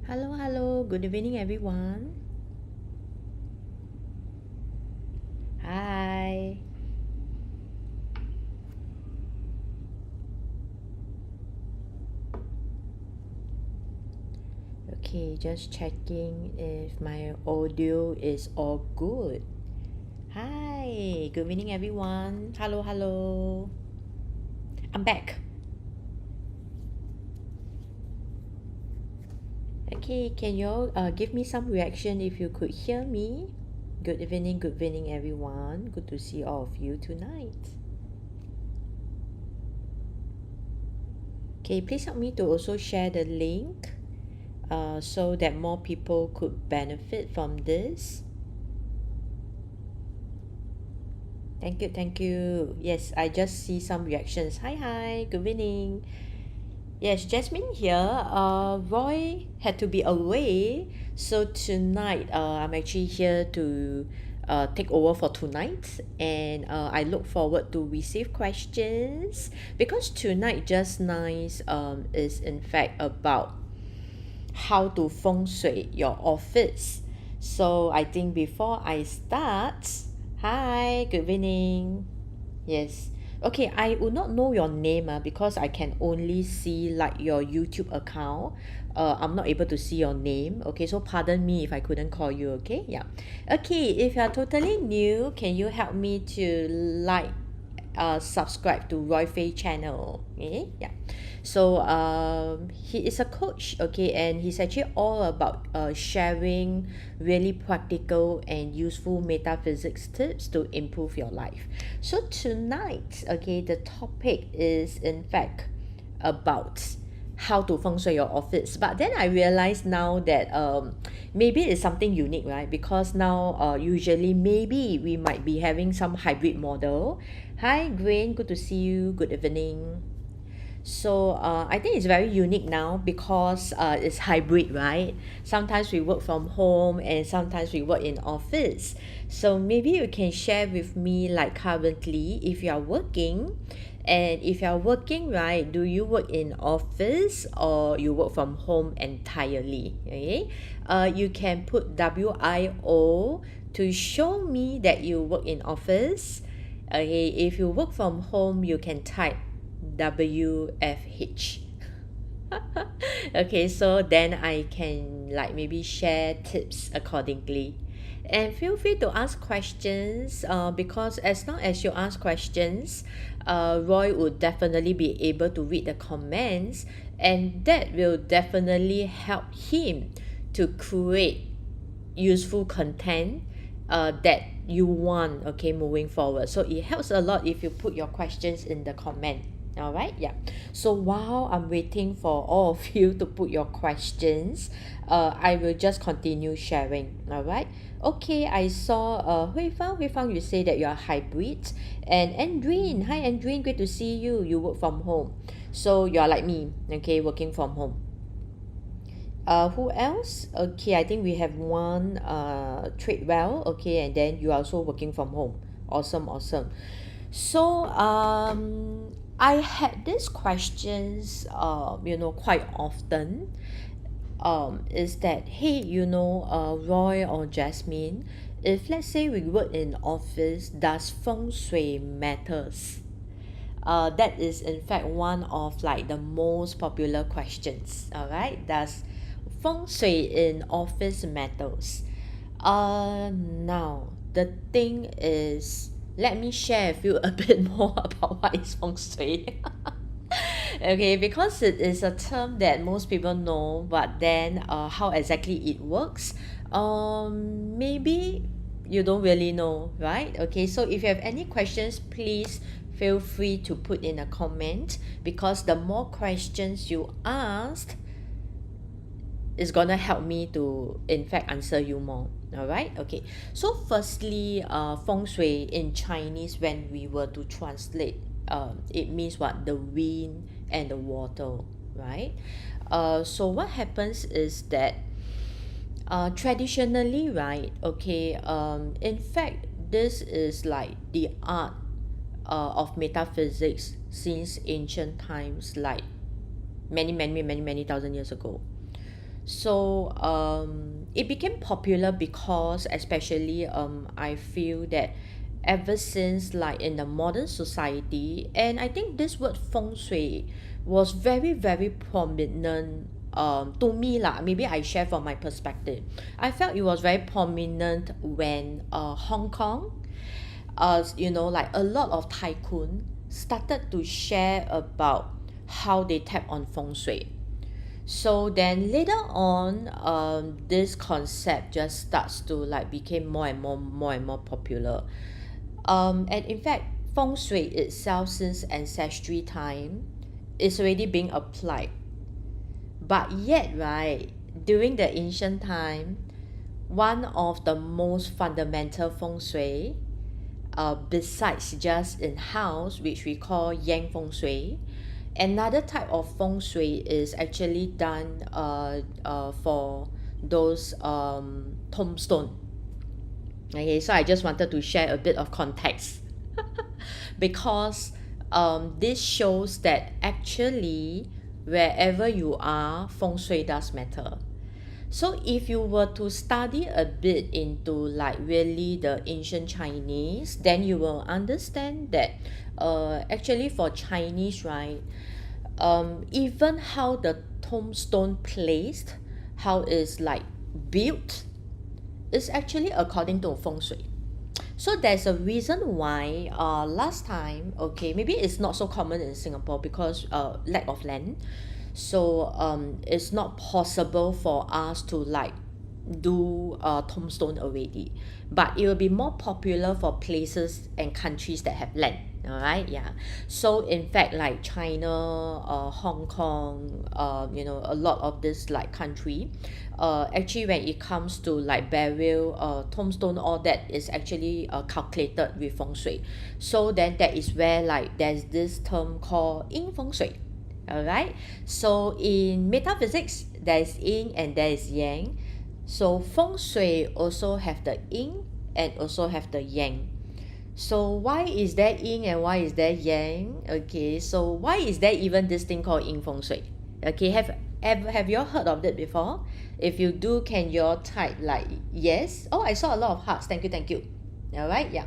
Hello, hello. Good evening, everyone. Hi. Okay, just checking if my audio is all good. Hi. Good evening, everyone. Hello, hello. I'm back. Okay, can you all give me some reaction if you could hear me? Good evening, everyone. Good to see all of you tonight. Okay, please help me to also share the link so that more people could benefit from this. Thank you, thank you. Yes, I just see some reactions. Hi, hi, good evening. Yes, Jasmine here. Roy had to be away, so tonight I'm actually here to take over for tonight, and I look forward to receive questions because tonight just nice is in fact about how to feng shui your office. So I think before I start, hi, good evening. Yes. Okay, I would not know your name because I can only see like your YouTube account. I'm not able to see your name. Okay, so pardon me if I couldn't call you. Okay, yeah. Okay, if you are totally new, can you help me to like subscribe to Roy Fay channel? Okay, yeah. So he is a coach, okay, and he's actually all about sharing really practical and useful metaphysics tips to improve your life. So tonight, okay, the topic is in fact about how to feng shui your office. But then I realize now that maybe it's something unique, right? Because now usually maybe we might be having some hybrid model. Hi, Grain, good to see you. Good evening. So I think it's very unique now because it's hybrid, right? Sometimes we work from home and sometimes we work in office. So maybe you can share with me like currently if you are working, and if you are working, right, do you work in office or you work from home entirely? Okay, you can put WIO to show me that you work in office. Okay, if you work from home, you can type WFH. Okay, so then I can like maybe share tips accordingly. And feel free to ask questions because as long as you ask questions, Roy would definitely be able to read the comments, and that will definitely help him to create useful content that you want, okay, moving forward. So it helps a lot if you put your questions in the comment. All right, yeah. So while I'm waiting for all of you to put your questions, I will just continue sharing. All right. Okay, I saw Hui Fang, you say that you are hybrid. And Andreen, hi Andreen, great to see you. You work from home. So you are like me, okay, working from home. Who else? Okay, I think we have one trade well, okay, and then you are also working from home. Awesome, awesome. So I had these questions quite often. Is that, hey, Roy or Jasmine, if let's say we work in office, does feng shui matters? That is in fact one of like the most popular questions. All right, does feng shui in office matters? Now the thing is, let me share with you a bit more about what is feng shui. Okay, because it is a term that most people know, but then how exactly it works, maybe you don't really know, right? Okay, so if you have any questions, please feel free to put in a comment, because the more questions you ask is gonna help me to in fact answer you more. All right, okay. So firstly, feng shui in Chinese, when we were to translate, it means what? The wind and the water, right? So what happens is that traditionally, right, okay, in fact this is like the art of metaphysics since ancient times, like many thousand years ago. So it became popular because especially I feel that ever since like in the modern society, and I think this word feng shui was very very prominent to me lah. Maybe I share from my perspective. I felt it was very prominent when Hong Kong, like a lot of tycoon started to share about how they tap on feng shui. So then later on, this concept just starts to like became more and more popular. And in fact, feng shui itself since ancestry time is already being applied. But yet, right, during the ancient time, one of the most fundamental feng shui, besides just in house, which we call yang feng shui, another type of feng shui is actually done for those tombstone. Okay, so I just wanted to share a bit of context because this shows that actually wherever you are, feng shui does matter. So if you were to study a bit into like really the ancient Chinese, then you will understand that actually for Chinese, right, even how the tombstone placed, how it's like built, is actually according to feng shui. So there's a reason why last time, okay, maybe it's not so common in Singapore because lack of land. So it's not possible for us to like do tombstone already, but it will be more popular for places and countries that have land. All right, yeah. So in fact, like China, Hong Kong, a lot of this like country, actually when it comes to like burial, tombstone, all that is actually calculated with feng shui. So then that is where like there's this term called yin feng shui. All right. So in metaphysics, there is yin and there is yang. So feng shui also have the yin and also have the yang. So why is there yin and why is there yang? Okay, so why is there even this thing called yin feng shui? Okay, have you all heard of it before? If you do, can you all type like yes? Oh, I saw a lot of hearts. Thank you, thank you. All right, yeah.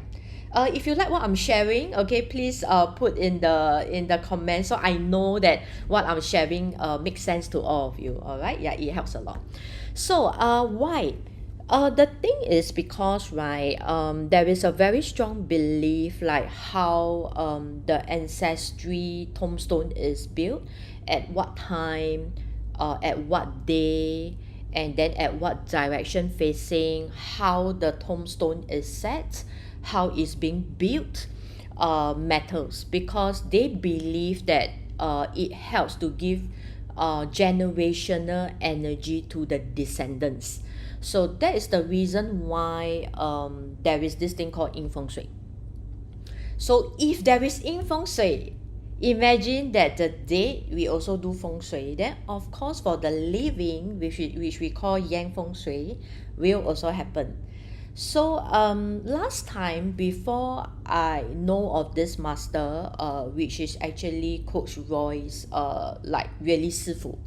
If you like what I'm sharing, okay, please put in the comments so I know that what I'm sharing makes sense to all of you. All right, yeah, it helps a lot. So why? The thing is because right, there is a very strong belief like how the ancestry tombstone is built, at what time, at what day, and then at what direction facing, how the tombstone is set, how it's being built, matters because they believe that it helps to give generational energy to the descendants. So that is the reason why there is this thing called yin feng shui. So if there is yin feng shui, imagine that the dead we also do feng shui. Then of course for the living, which we call yang feng shui, will also happen. So last time before I know of this master, which is actually Coach Roy's like really 师傅,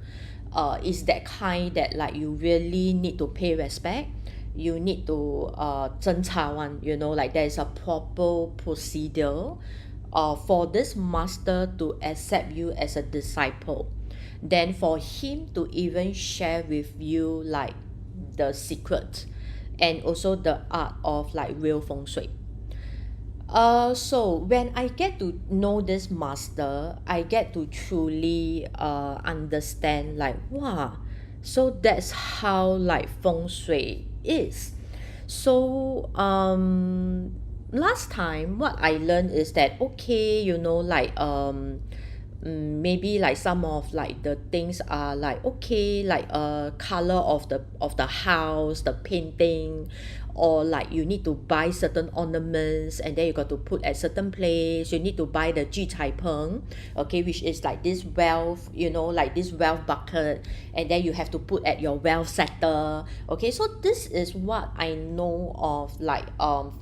is that kind that like you really need to pay respect. You need to 侦查 one, like there is a proper procedure for this master to accept you as a disciple. Then for him to even share with you like the secret and also the art of like real feng shui. So when I get to know this master, I get to truly understand like wow, so that's how like feng shui is. So last time what I learned is that okay, like maybe like some of like the things are like okay, like color of the house, the painting, or like you need to buy certain ornaments and then you got to put at certain place. You need to buy the 聚财盆, okay, which is like this wealth, like this wealth bucket, and then you have to put at your wealth sector. Okay, so this is what I know of like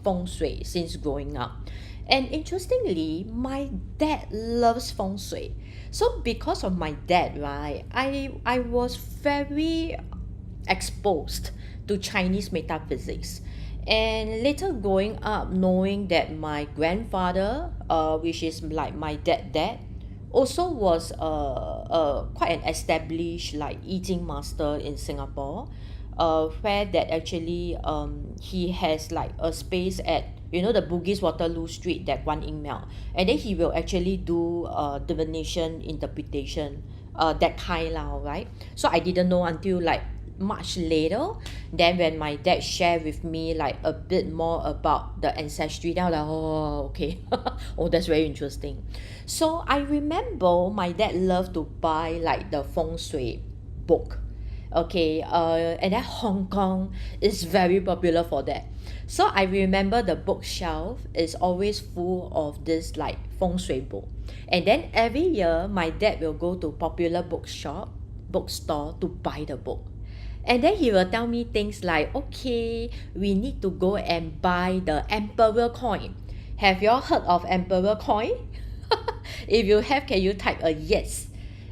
feng shui since growing up. And interestingly, my dad loves feng shui. So because of my dad, right, I was very exposed to Chinese metaphysics. And later growing up, knowing that my grandfather, which is like my dad, also was quite an established like eating master in Singapore, where that actually he has like a space at the Bugis Waterloo Street, that Guan Yin Miao, and then he will actually do divination interpretation, that kind lah, right? So I didn't know until like much later. Then when my dad shared with me like a bit more about the ancestry, then I was like, oh, okay. Oh, that's very interesting. So I remember my dad loved to buy like the feng shui book. Okay, and then Hong Kong is very popular for that. So I remember the bookshelf is always full of this like feng shui book. And then every year my dad will go to popular bookstore to buy the book. And then he will tell me things like, okay, we need to go and buy the emperor coin. Have you all heard of emperor coin? If you have, can you type a yes?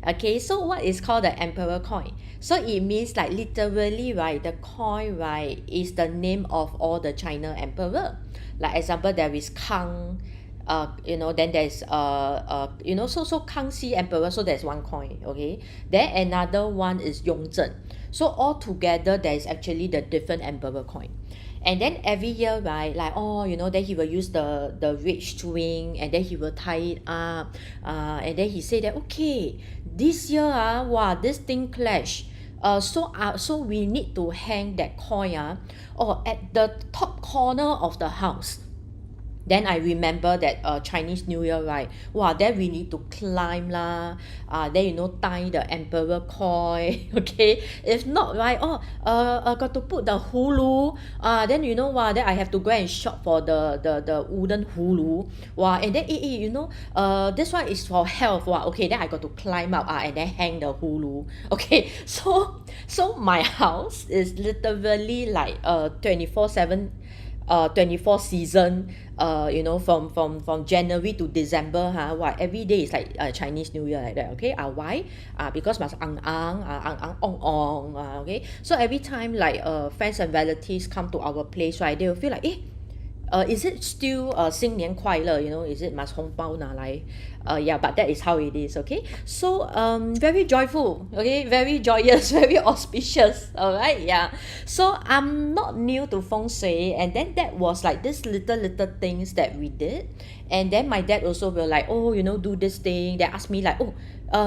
Okay, so what is called the emperor coin? So it means like literally, right, the coin, right, is the name of all the China emperor. Like example, there is Kang, then there's so Kangxi emperor, so there's one coin, okay. Then another one is Yongzheng. So all together there is actually the different emperor coin. And then every year, right, like then he will use the red string, and then he will tie it up, and then he say that, okay, this year wow, this thing clash, so we need to hang that coin at the top corner of the house. Then I remember that Chinese New Year, right? Wow, then we need to climb lah. Then tie the emperor coin. Okay, if not, right? Got to put the hulu. Then then I have to go and shop for the wooden hulu. Wow, and then this one is for health. Wow, okay, then I got to climb up and then hang the hulu. Okay, so my house is literally like 24/7. 24 season, from January to December, every day is like Chinese New Year like that, okay. Why? Because must okay. So every time like friends and relatives come to our place, right, they will feel like, is it still 新年快乐, is it must 红包拿来? Yeah, but that is how it is, okay. So very joyful, okay, very joyous, very auspicious, all right. Yeah, so I'm not new to feng shui, and then that was like this little things that we did. And then my dad also will like, do this thing. They ask me like,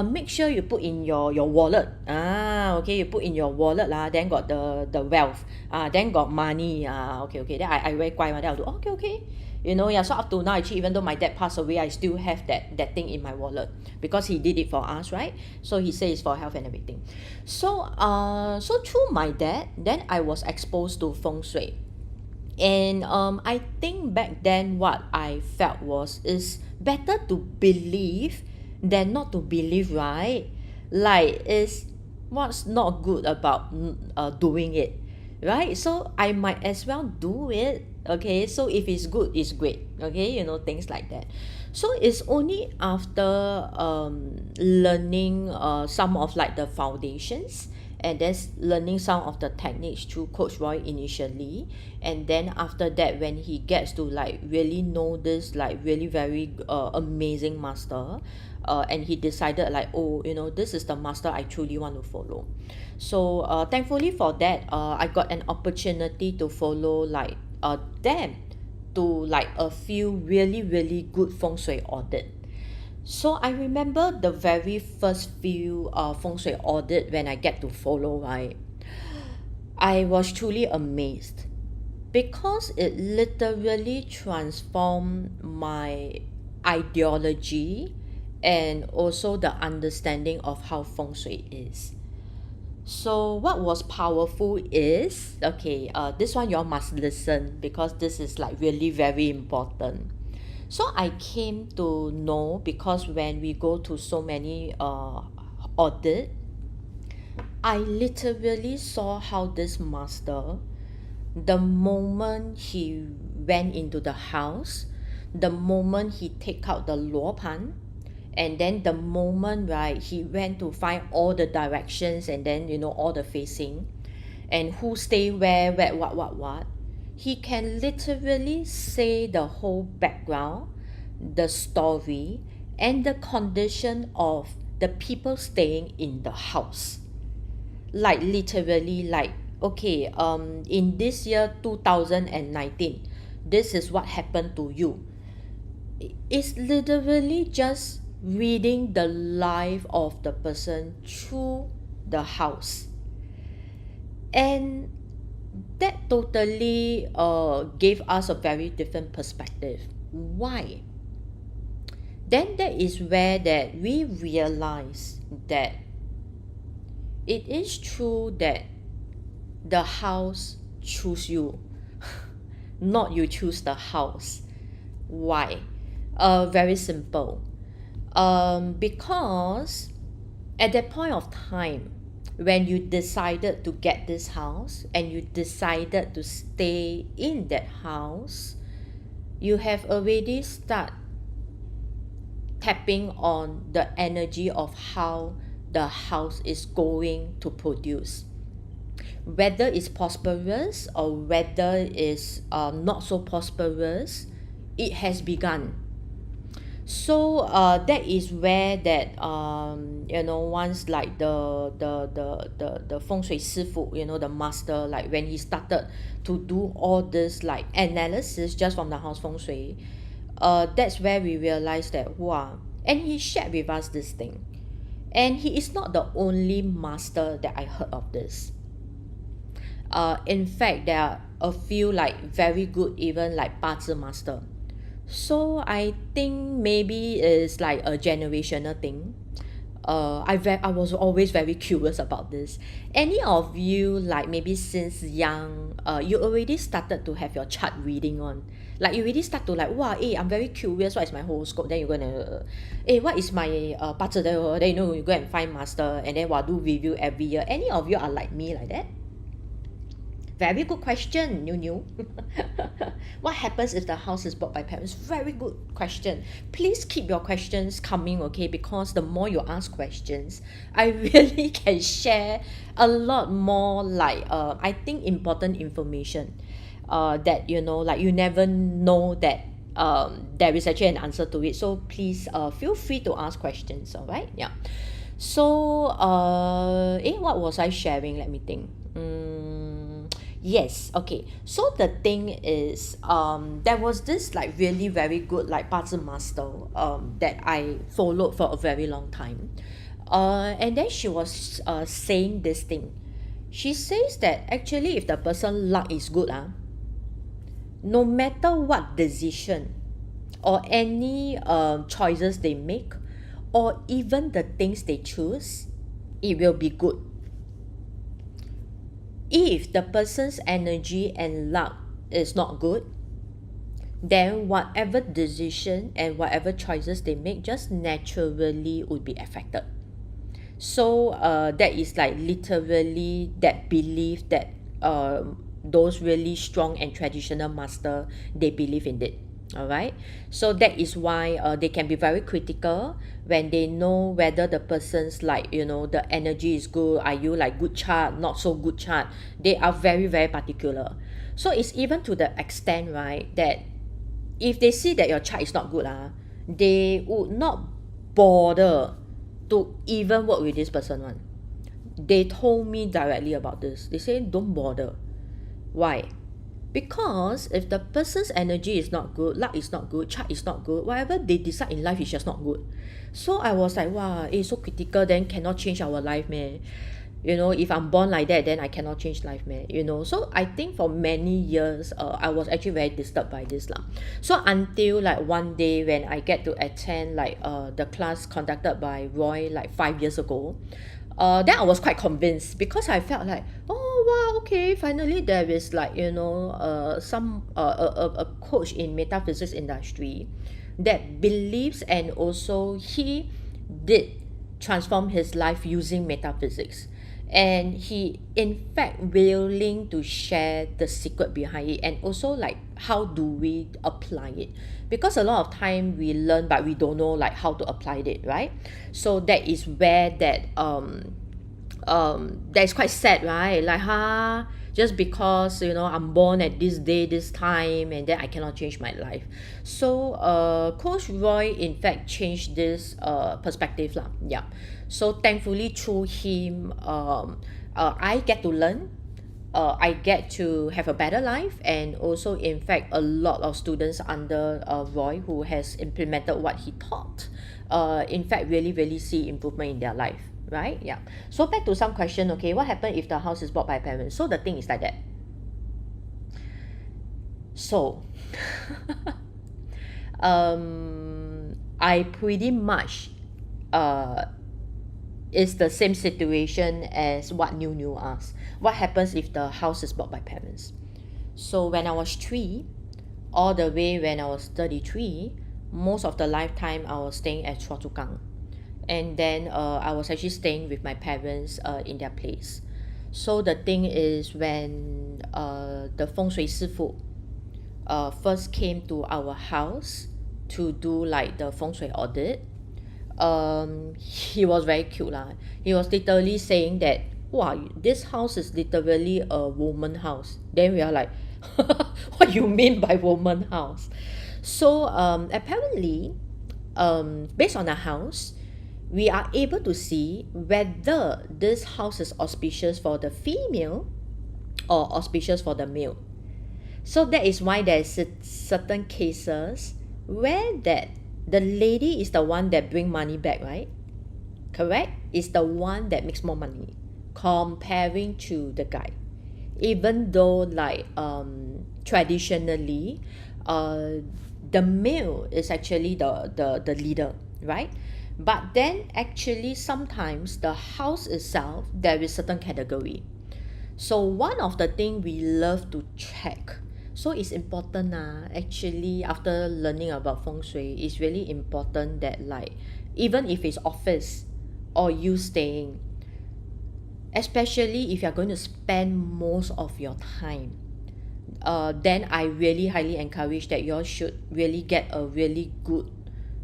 make sure you put in your wallet. Okay, you put in your wallet lah, then got the wealth, then got money. Okay, then I very quiet, then I'll do okay. Yeah, so up to now, actually, even though my dad passed away, I still have that thing in my wallet, because he did it for us, right? So he says it's for health and everything. So through my dad, then I was exposed to feng shui. And I think back then what I felt is better to believe than not to believe, right? Like, is what's not good about doing it, right? So I might as well do it. Okay, so if it's good, it's great. Okay, things like that. So it's only after learning some of like the foundations, and then learning some of the techniques through Coach Roy initially, and then after that, when he gets to like really know this like really very amazing master, and he decided like, this is the master I truly want to follow. So thankfully for that, I got an opportunity to follow like them to like a few really good feng shui audit. So I remember the very first few feng shui audit when I get to follow, right, I was truly amazed, because it literally transformed my ideology and also the understanding of how feng shui is. So what was powerful is, okay, this one you all must listen, because this is like really very important. So I came to know, because when we go to so many audit, I literally saw how this master, the moment he went into the house, the moment he take out the luopan, and then the moment, right, he went to find all the directions, and then all the facing, and who stay where, what. He can literally say the whole background, the story, and the condition of the people staying in the house. Like literally, like, okay, in this year 2019, this is what happened to you. It's literally just reading the life of the person through the house. And that totally gave us a very different perspective. Why? Then that is where that we realize that it is true that the house choose you, not you choose the house. Why? Very simple. Because at that point of time, when you decided to get this house and you decided to stay in that house, you have already start tapping on the energy of how the house is going to produce, whether it's prosperous or whether it's not so prosperous. It has begun. So that is where that once like the feng shui 师傅, the master, like when he started to do all this like analysis just from the house feng shui, that's where we realized that, wow. And he shared with us this thing, and he is not the only master that I heard of this. In fact, there are a few like very good, even like 八字 master. So I think maybe it's like a generational thing. I was always very curious about this. Any of you, like maybe since young, you already started to have your chart reading on, like you already start to like, wow, I'm very curious, what is my horoscope? Then you're gonna what is my 八字? Then you go and find master, and then do review every year. Any of you are like me like that? Very good question, New. What happens if the house is bought by parents? Very good question. Please keep your questions coming, okay? Because the more you ask questions, I really can share a lot more like I think important information that like you never know that there is actually an answer to it. So please feel free to ask questions, all right? Yeah. So what was I sharing? Let me think. Yes, okay. So the thing is, there was this like really very good like 八字 master that I followed for a very long time. And then she was saying this thing. She says that actually if the person luck is good, no matter what decision or any choices they make, or even the things they choose, it will be good. If the person's energy and luck is not good, then whatever decision and whatever choices they make just naturally would be affected. So that is like literally that belief that those really strong and traditional master, they believe in it. All right, so that is why they can be very critical when they know whether the person's like the energy is good. Are you like good chart, not so good chart? They are very very particular. So it's even to the extent, right, that if they see that your chart is not good, they would not bother to even work with this person one. They told me directly about this. They say don't bother. Why? Because if the person's energy is not good, luck is not good, chart is not good, whatever they decide in life is just not good. So I was like, wow, it's so critical, then cannot change our life, man. If I'm born like that, then I cannot change life, man. So I think for many years, I was actually very disturbed by this lah. So until like one day when I get to attend like the class conducted by Roy like 5 years ago, then I was quite convinced, because I felt like, oh wow, okay, finally there is like some a coach in metaphysics industry that believes, and also he did transform his life using metaphysics, and he in fact willing to share the secret behind it, and also like how do we apply it, because a lot of time we learn but we don't know like how to apply it, right? So that is where that that is quite sad, right? Like, just because, I'm born at this day, this time, and then I cannot change my life. So Coach Roy in fact changed this perspective lah. Yeah. So thankfully through him, I get to learn, I get to have a better life, and also in fact a lot of students under Roy who has implemented what he taught, in fact really see improvement in their life, right? Yeah. So back to some question. Okay, what happened if the house is bought by parents? So the thing is like that. So I pretty much is the same situation as what New asked. What happens if the house is bought by parents? So when I was 3, all the way when I was 33, most of the lifetime I was staying at Chua Chu Kang. And then I was actually staying with my parents in their place. So the thing is, when the FengShui Sifu first came to our house to do like the FengShui audit, he was very cute lah. He was literally saying that, wow, this house is literally a woman house. Then we are like, what you mean by woman house? So apparently, based on the house, we are able to see whether this house is auspicious for the female or auspicious for the male. So that is why there's certain cases where that the lady is the one that bring money back, right? Correct? Is the one that makes more money comparing to the guy. Even though like traditionally the male is actually the leader, right? But then actually sometimes the house itself, there is certain category. So one of the thing we love to check, so it's important actually after learning about Feng Shui, it's really important that like even if it's office or you staying, especially if you're going to spend most of your time, then I really highly encourage that you all should really get a really good,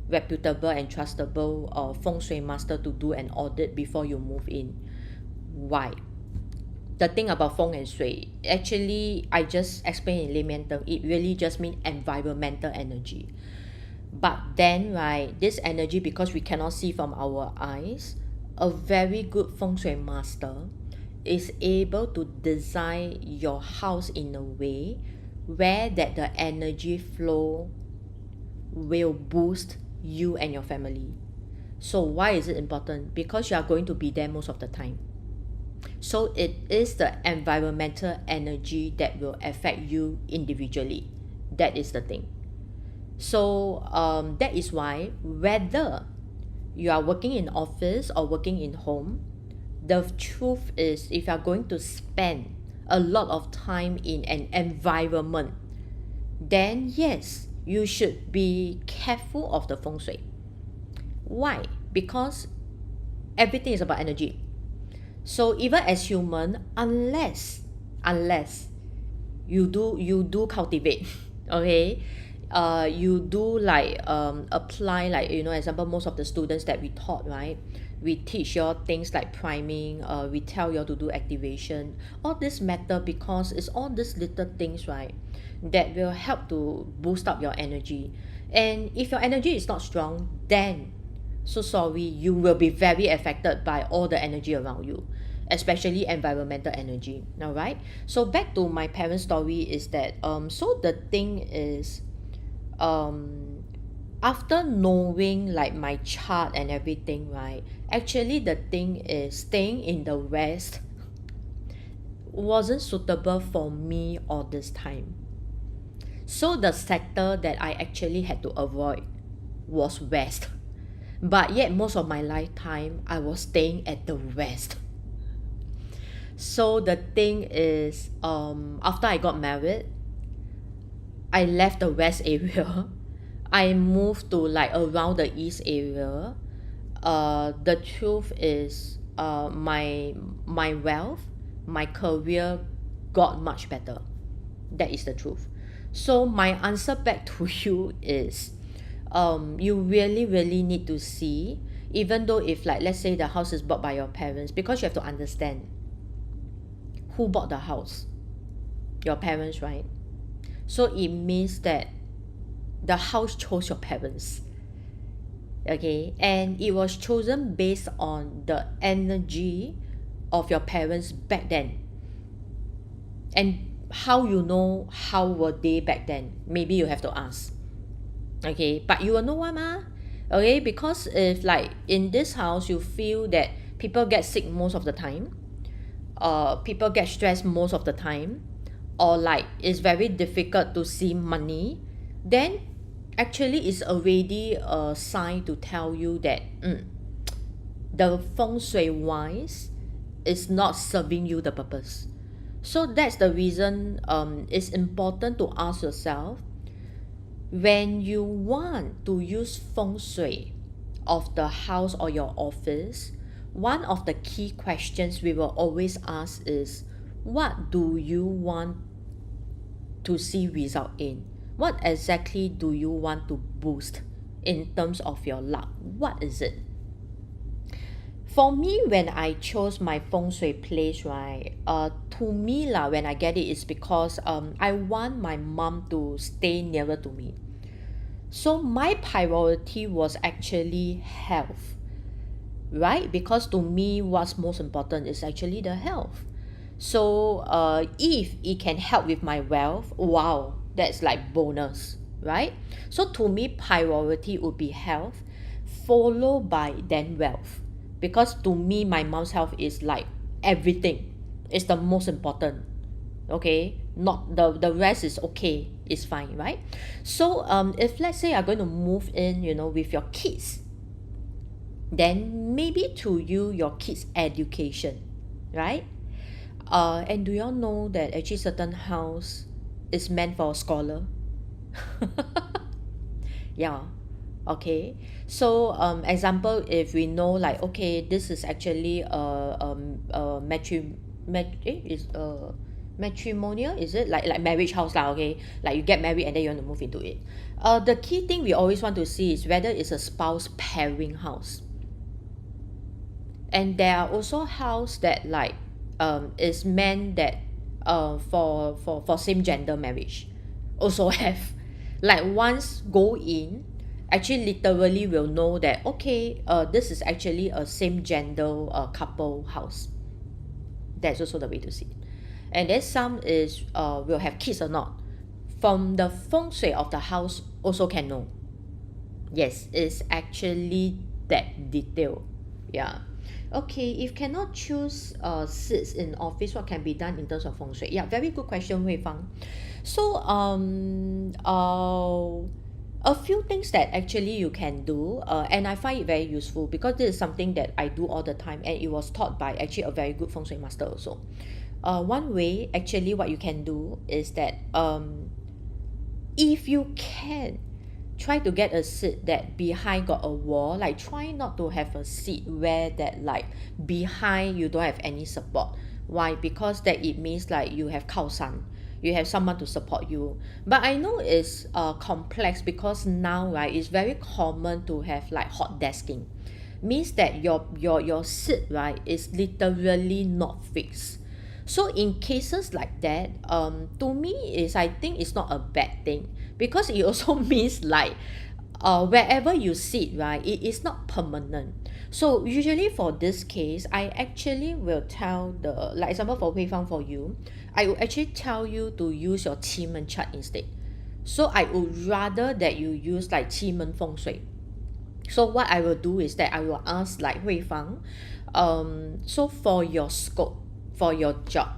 reputable and trustable Feng Shui master to do an audit before you move in. Why? The thing about Feng and Shui, actually I just explained in layman term, it really just means environmental energy. But then right, this energy, because we cannot see from our eyes, a very good Feng Shui master is able to design your house in a way where that the energy flow will boost you and your family. So why is it important? Because you are going to be there most of the time. So it is the environmental energy that will affect you individually. That is the thing. So that is why whether you are working in office or working in home, the truth is if you are going to spend a lot of time in an environment, then yes, you should be careful of the Feng Shui. Why? Because everything is about energy. So even as human, unless you do cultivate, okay, you do like apply, like example, most of the students that we taught, right, we teach you all things like priming, we tell you all to do activation. All this matter because it's all these little things, right, that will help to boost up your energy. And if your energy is not strong, then so sorry, you will be very affected by all the energy around you, especially environmental energy. All right, so back to my parents' story is that so the thing is, after knowing like my chart and everything, right, actually the thing is staying in the West wasn't suitable for me all this time. So the sector that I actually had to avoid was West. But yet most of my lifetime I was staying at the West. So the thing is, after I got married, I left the West area. I moved to like around the East area. The truth is, my wealth, my career got much better. That is the truth. So my answer back to you is, you really need to see even though if like let's say the house is bought by your parents, because you have to understand who bought the house, your parents, right? So it means that the house chose your parents, okay, and it was chosen based on the energy of your parents back then. And how you know how were they back then, maybe you have to ask, okay, but you will know why ma, okay, because if like in this house you feel that people get sick most of the time, people get stressed most of the time, or like it's very difficult to see money, then actually it's already a sign to tell you that the feng shui wise is not serving you the purpose. So that's the reason it's important to ask yourself, when you want to use feng shui of the house or your office, one of the key questions we will always ask is, what do you want to see result in? What exactly do you want to boost in terms of your luck? What is it? For me, when I chose my feng shui place, right, to me lah, when I get it, is because I want my mom to stay nearer to me. So my priority was actually health, right? Because to me, what's most important is actually the health. So if it can help with my wealth, wow, that's like bonus, right? So to me, priority would be health, followed by then wealth. Because to me, my mom's health is like everything. It's the most important, okay? Not the rest is okay, it's fine, right? So if let's say you're going to move in, you know, with your kids, then maybe to you, your kids' education, right? And do y'all know that actually certain house is meant for a scholar? Yeah, okay. So example, if we know like, okay, this is actually matrimonial, is it like marriage house lah, okay, like you get married and then you want to move into it. The key thing we always want to see is whether it's a spouse pairing house. And there are also house that like is meant that for same gender marriage also have. Like once go in, actually literally will know that, okay, this is actually a same gender couple house. That's also the way to see it. And then some is will have kids or not. From the feng shui of the house also can know. Yes, it's actually that detail. Yeah. Okay, if cannot choose seats in office, what can be done in terms of feng shui? Yeah, very good question, Hui Fang. So a few things that actually you can do, and I find it very useful because this is something that I do all the time, and it was taught by actually a very good feng shui master also. One way actually what you can do is that if you can, try to get a seat that behind got a wall. Like try not to have a seat where that like behind you don't have any support. Why? Because that it means like you have 靠山, you have someone to support you. But I know it's complex because now, right, it's very common to have like hot desking. Means that your seat, right, is literally not fixed. So in cases like that, to me is, I think it's not a bad thing, because it also means like wherever you sit, right, it is not permanent. So usually for this case, I actually will tell the, like example for Hui Fang, for you, I will actually tell you to use your Qi chart instead. So I would rather that you use like Qi feng shui. So what I will do is that I will ask like Hui Fang, so for your scope, for your job,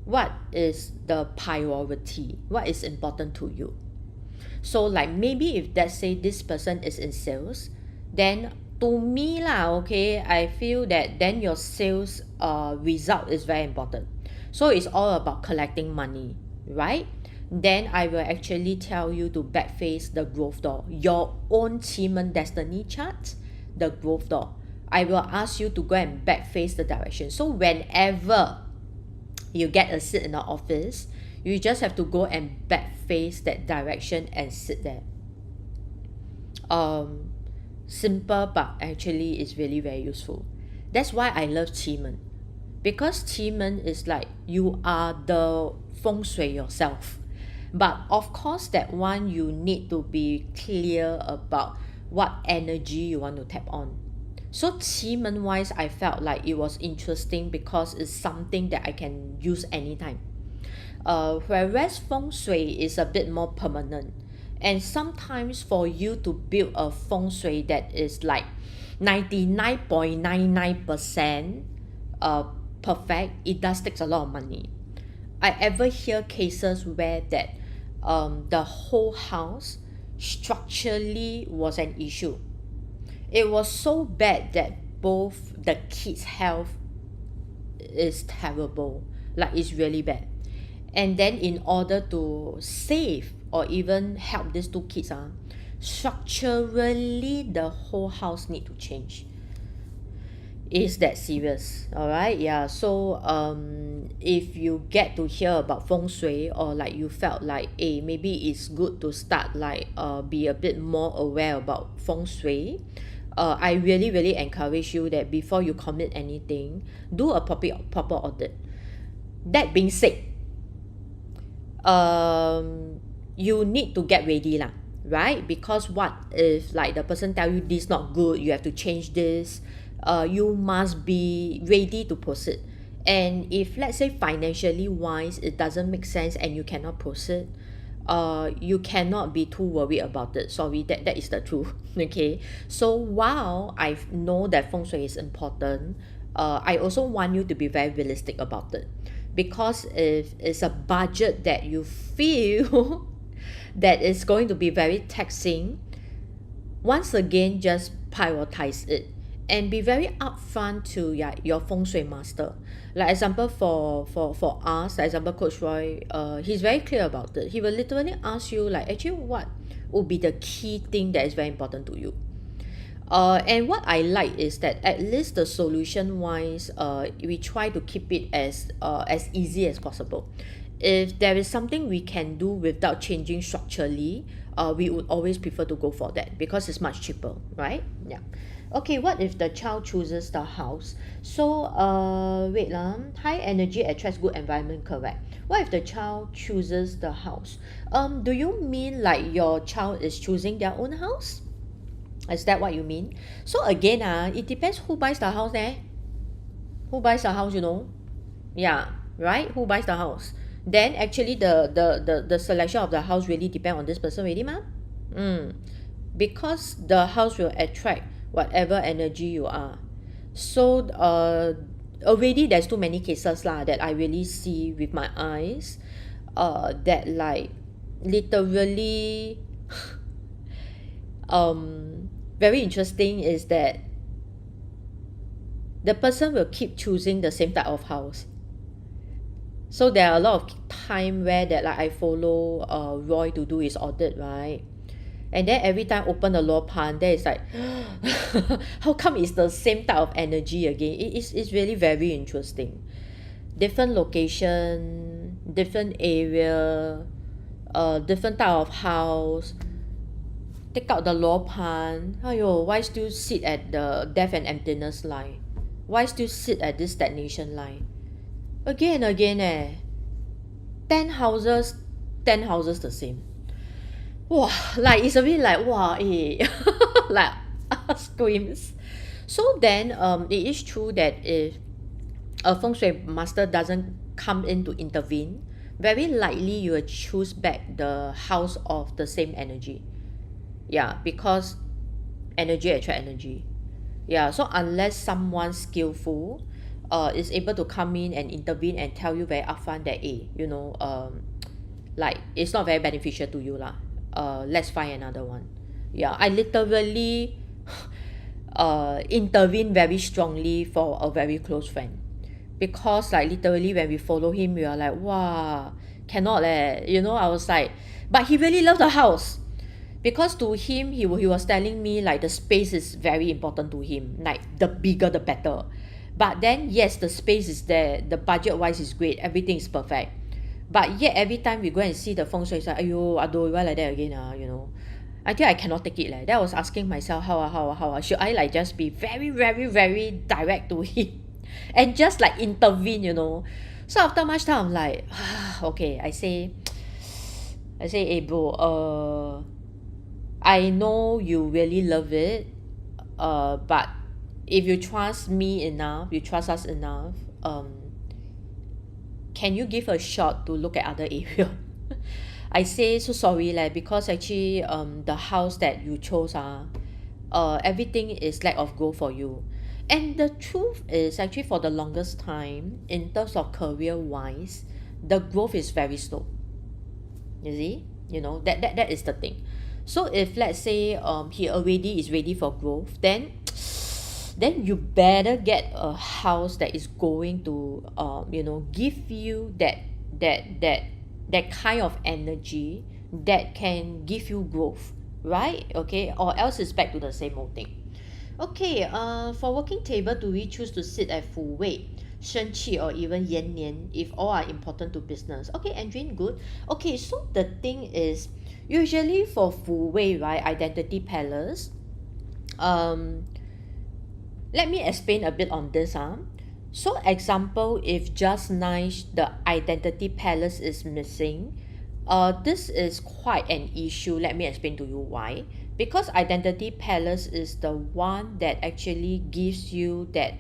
what is the priority? What is important to you? So like maybe if let's say this person is in sales, then to me lah, okay, I feel that then your sales result is very important. So it's all about collecting money, right? Then I will actually tell you to back face the growth door, your own Qi destiny chart, the growth door. I will ask you to go and back face the direction. So whenever you get a seat in the office, you just have to go and back face that direction and sit there. simple, but actually is really very useful. That's why I love Qi, because Qi is like you are the feng shui yourself. But of course, that one you need to be clear about what energy you want to tap on. So Qi wise, I felt like it was interesting because it's something that I can use anytime. Whereas feng shui is a bit more permanent. And sometimes for you to build a feng shui that is like 99.99% perfect, it does take a lot of money. I ever hear cases where that the whole house structurally was an issue. It was so bad that both the kids' health is terrible, like it's really bad. And then in order to save or even help these two kids, structurally the whole house need to change. Is that serious? All right, yeah. So if you get to hear about feng shui, or like you felt like maybe it's good to start like be a bit more aware about feng shui, I really encourage you that before you commit anything, do a proper audit. That being said, you need to get ready lah, right? Because what if like the person tell you this not good, you have to change this, you must be ready to proceed. And if let's say financially wise it doesn't make sense and you cannot proceed, you cannot be too worried about it. Sorry, that is the truth. Okay, so while I know that feng shui is important, I also want you to be very realistic about it. Because if it's a budget that you feel that is going to be very taxing, once again just prioritize it and be very upfront to your feng shui master. Like example for us, like example Coach Roy, he's very clear about it. He will literally ask you like actually what would be the key thing that is very important to you. And what I like is that at least the solution wise, we try to keep it as easy as possible. If there is something we can do without changing structurally, we would always prefer to go for that because it's much cheaper, right? Yeah. Okay, what if the child chooses the house? So wait lah, high energy attracts good environment, correct? What if the child chooses the house? Do you mean like your child is choosing their own house? Is that what you mean? So again, it depends who buys the house there. Who buys the house, Yeah, right? Who buys the house? Then actually the selection of the house really depend on this person already, ma. Because the house will attract whatever energy you are. So already there's too many cases lah that I really see with my eyes, that like literally very interesting is that the person will keep choosing the same type of house. So there are a lot of time where that like I follow Roy to do his audit, right? And then every time open the law pan, there is like how come it's the same type of energy again? It's really very interesting. Different location, different area, different type of house. Take out the law pan. Why still sit at the death and emptiness line? Why still sit at this stagnation line? Again, 10 houses the same. Wow, like it's a bit like like screams. So then it is true that if a feng shui master doesn't come in to intervene, very likely you will choose back the house of the same energy. Yeah, because energy attract energy. Yeah, so unless someone skillful is able to come in and intervene and tell you very upfront that like it's not very beneficial to you lah, let's find another one. Yeah, I literally intervene very strongly for a very close friend, because like literally when we follow him we are like wow, cannot leh, I was like, but he really loved the house. Because to him, he was telling me like the space is very important to him, like the bigger the better. But then yes, the space is there, the budget wise is great, everything is perfect. But yet every time we go and see the feng shui, it's like, ayo, Ado, why like that again? I think I cannot take it leh. Then I was asking myself how should I like just be very very very direct to him and just like intervene, you know. So after much time I'm like okay, I say hey bro, I know you really love it, but if you trust me enough, you trust us enough, can you give a shot to look at other area? I say so sorry leh, because actually the house that you chose everything is lack of growth for you. And the truth is actually for the longest time in terms of career wise, the growth is very slow. You see, you know, that is the thing. So if let's say he already is ready for growth, then then you better get a house that is going to you know, give you that that kind of energy that can give you growth, right? Okay, or else it's back to the same old thing. Okay, for working table, do we choose to sit at 府位, 生气, or even 延年, if all are important to business? Okay, Andrin, good. Okay, so the thing is, usually for 府位, right, identity palace, let me explain a bit on this. So example, if just nice the identity palace is missing, this is quite an issue. Let me explain to you why. Because identity palace is the one that actually gives you that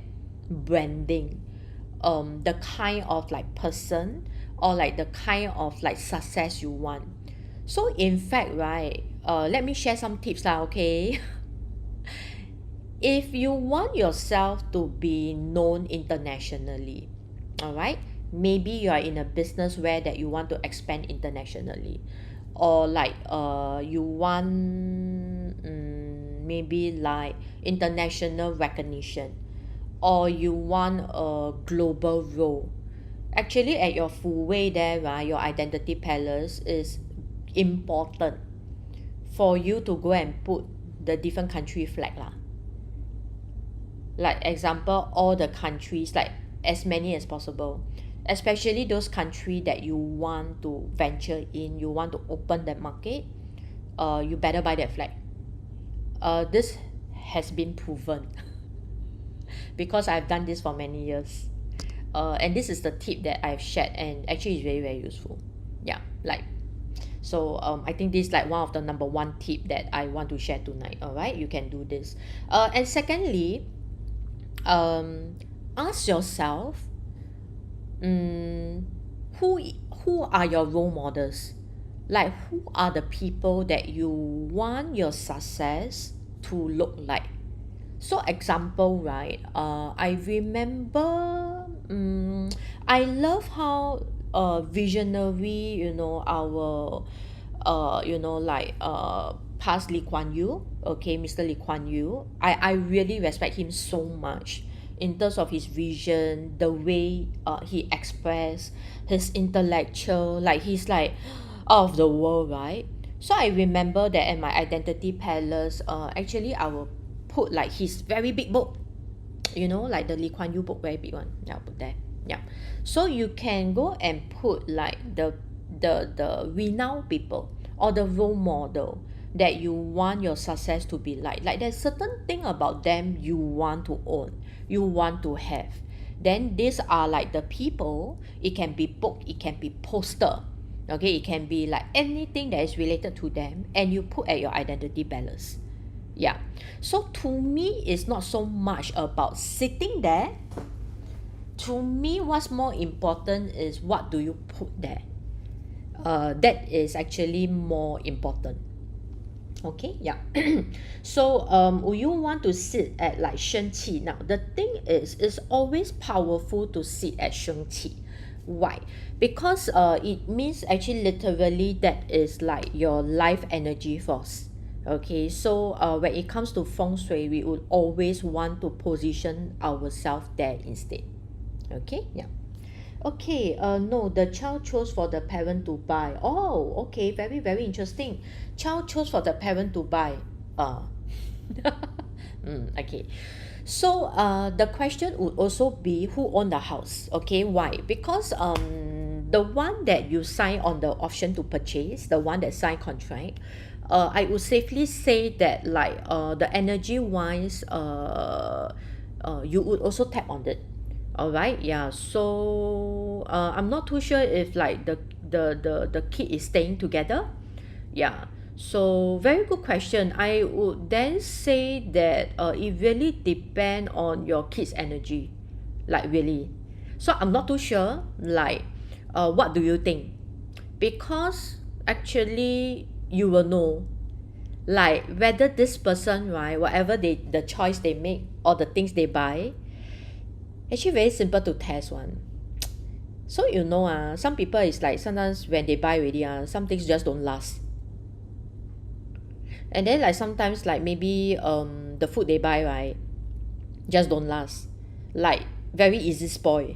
branding, the kind of like person or like the kind of like success you want. So in fact, right, let me share some tips lah, okay. If you want yourself to be known internationally, all right, maybe you are in a business where that you want to expand internationally, or like you want maybe like international recognition, or you want a global role. Actually at your 府位 there, right, your identity palace is important for you to go and put the different country flag lah. Like example, all the countries, like as many as possible, especially those country that you want to venture in, you want to open the market, you better buy that flag. This has been proven because I've done this for many years, and this is the tip that I've shared, and actually it's very very useful. Yeah, like so I think this is like one of the number one tip that I want to share tonight. All right, you can do this. And secondly, ask yourself, who are your role models? Like who are the people that you want your success to look like? So example, right, I remember, I love how visionary, you know, our you know, like past Lee Kuan Yew, okay, Mr. Lee Kuan Yew, I really respect him so much in terms of his vision, the way he expressed his intellectual, like he's like out of the world, right? So I remember that at my identity palace, actually I will put like his very big book, you know, like the Lee Kuan Yew book, very big one. Yeah, I'll put there. Yeah, so you can go and put like the renowned people or the role model that you want your success to be like there's certain thing about them you want to own, you want to have. Then these are like the people. It can be book, it can be poster, okay, it can be like anything that is related to them, and you put at your identity balance. Yeah, so to me it's not so much about sitting there. To me, what's more important is what do you put there. That is actually more important. Okay, yeah. So would you want to sit at like 生气? Now the thing is, it's always powerful to sit at 生气. Why? Because it means actually literally that is like your life energy force. Okay, so when it comes to feng shui, we would always want to position ourselves there instead. Okay, yeah. Okay, no, the child chose for the parent to buy. Oh, okay, very very interesting. Child chose for the parent to buy. Okay, so the question would also be who own the house. Okay, why? Because the one that you sign on the option to purchase, the one that sign contract, I would safely say that like the energy wise you would also tap on it. All right, yeah. So I'm not too sure if like the kid is staying together. Yeah. So very good question. I would then say that it really depend on your kid's energy, like really. So I'm not too sure. Like, what do you think? Because actually you will know, like whether this person, right, whatever the choice they make or the things they buy, actually very simple to test one. So some people is like sometimes when they buy already some things just don't last. And then like sometimes like maybe the food they buy, right, just don't last, like very easy spoil.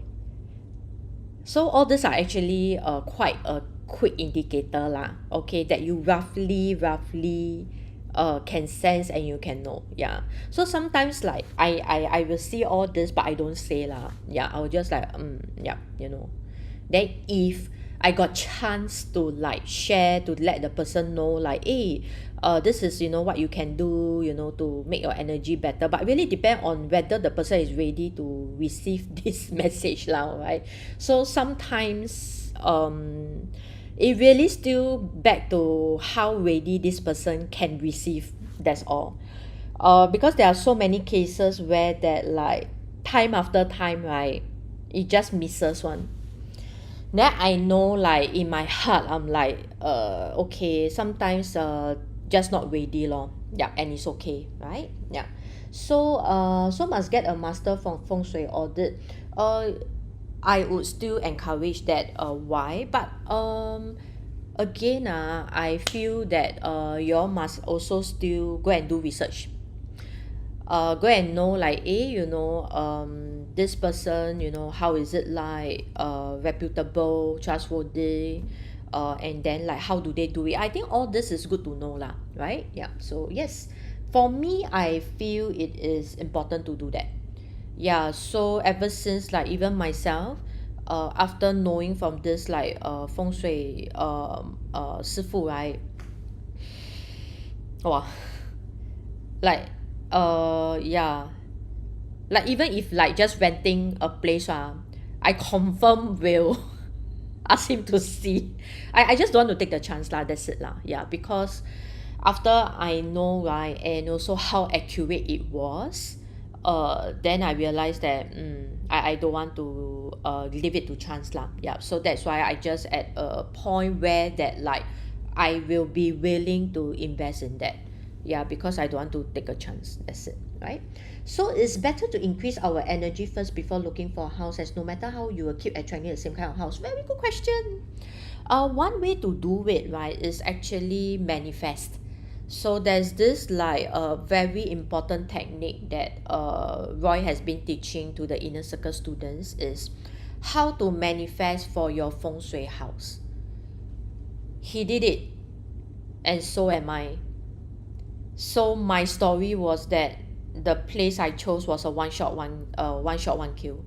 So all these are actually quite a quick indicator lah, okay, that you roughly can sense and you can know. Yeah. So sometimes like I will see all this but I don't say lah. Yeah, I will just like yeah, then if I got chance to like share, to let the person know like, hey, this is what you can do, to make your energy better. But really depend on whether the person is ready to receive this message lah, right? So sometimes it really still back to how ready this person can receive. That's all. Because there are so many cases where that like time after time, right, it just misses one. Then I know like in my heart I'm like okay, sometimes just not ready lor. Yeah, and it's okay, right? Yeah. So so must get a master from feng shui audit. I would still encourage that. Why? But again I feel that you all must also still go and do research. Go and know like, this person, how is it like, reputable, trustworthy, and then like how do they do it. I think all this is good to know lah, right? Yeah. So yes, for me I feel it is important to do that. Yeah. So ever since like even myself, after knowing from this like feng shui 师傅, right, wow, like yeah, like even if like just renting a place I confirm will ask him to see. I just don't want to take the chance lah, that's it lah. Yeah, because after I know, right, and also how accurate it was, then I realized that I don't want to leave it to chance lah. Yeah, so that's why I just at a point where that like I will be willing to invest in that. Yeah, because I don't want to take a chance. That's it, right? So it's better to increase our energy first before looking for a house, as no matter how you will keep attracting the same kind of house. Very good question. One way to do it, right, is actually manifest. So there's this like a very important technique that Roy has been teaching to the inner circle students, is how to manifest for your feng shui house. He did it, and so am I. So my story was that the place I chose was a one shot one kill.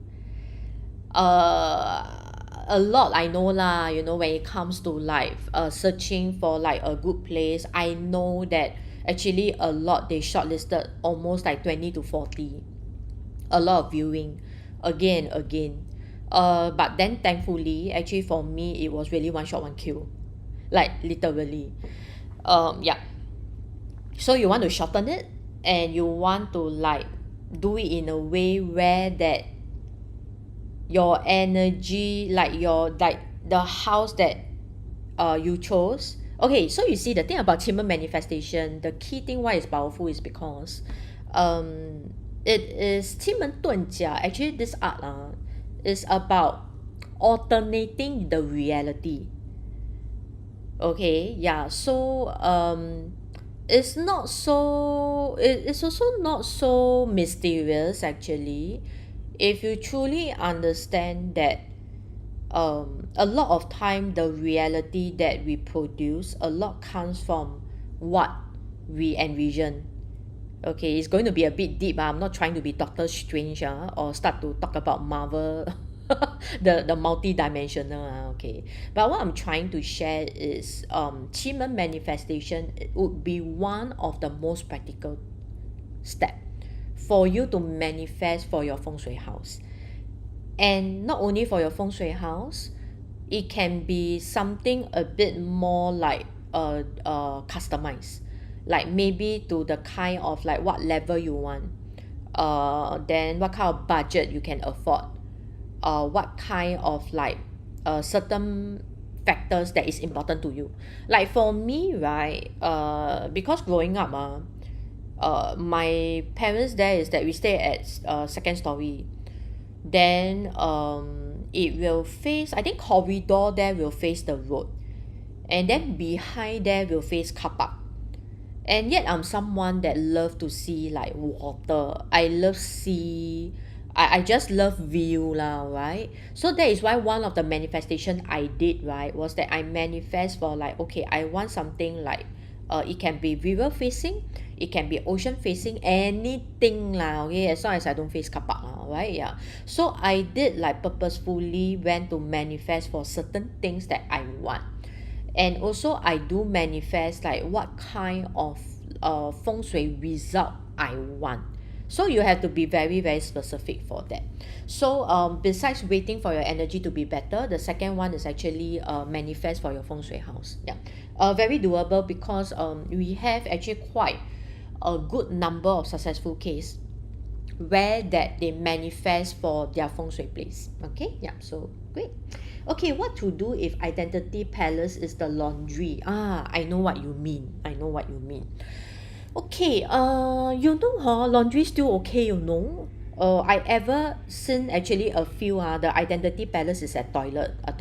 A lot I know lah, when it comes to like searching for like a good place, I know that actually a lot they shortlisted almost like 20 to 40, a lot of viewing again. But then thankfully actually for me it was really one shot one kill, like literally. Yeah. So you want to shorten it, and you want to like do it in a way where that your energy, like your like the house that you chose. Okay, so you see the thing about qimeng manifestation, the key thing why it's powerful is because it is qimeng dunjia. Actually this art is about alternating the reality. Okay, yeah. So it's not so it's also not so mysterious actually, if you truly understand that a lot of time the reality that we produce, a lot comes from what we envision. Okay, it's going to be a bit deep. I'm not trying to be Doctor Strange or start to talk about Marvel the multi-dimensional okay. But what I'm trying to share is qi manifestation would be one of the most practical step for you to manifest for your feng shui house. And not only for your feng shui house, it can be something a bit more like customized, like maybe to the kind of like what level you want, then what kind of budget you can afford, what kind of like certain factors that is important to you. Like for me, right, because growing up my parents there is that we stay at second story, then it will face, I think corridor there will face the road, and then behind there will face car park. And yet I'm someone that love to see like water, I love sea, I just love view lah, right? So that is why one of the manifestation I did, right, was that I manifest for like, okay, I want something like it can be river facing, it can be ocean facing, anything lah, okay, as long as I don't face car park lah, right? Yeah. So I did like purposefully went to manifest for certain things that I want. And also I do manifest like what kind of feng shui result I want. So you have to be very very specific for that. So besides waiting for your energy to be better, the second one is actually manifest for your feng shui house. Yeah, very doable because we have actually quite a good number of successful case where that they manifest for their feng shui place. Okay, yeah, so great. Okay, what to do if identity palace is the laundry? I know what you mean. I know what you mean. Okay, you know, laundry still okay, you know. I ever seen actually a few the identity palace is at toilet, how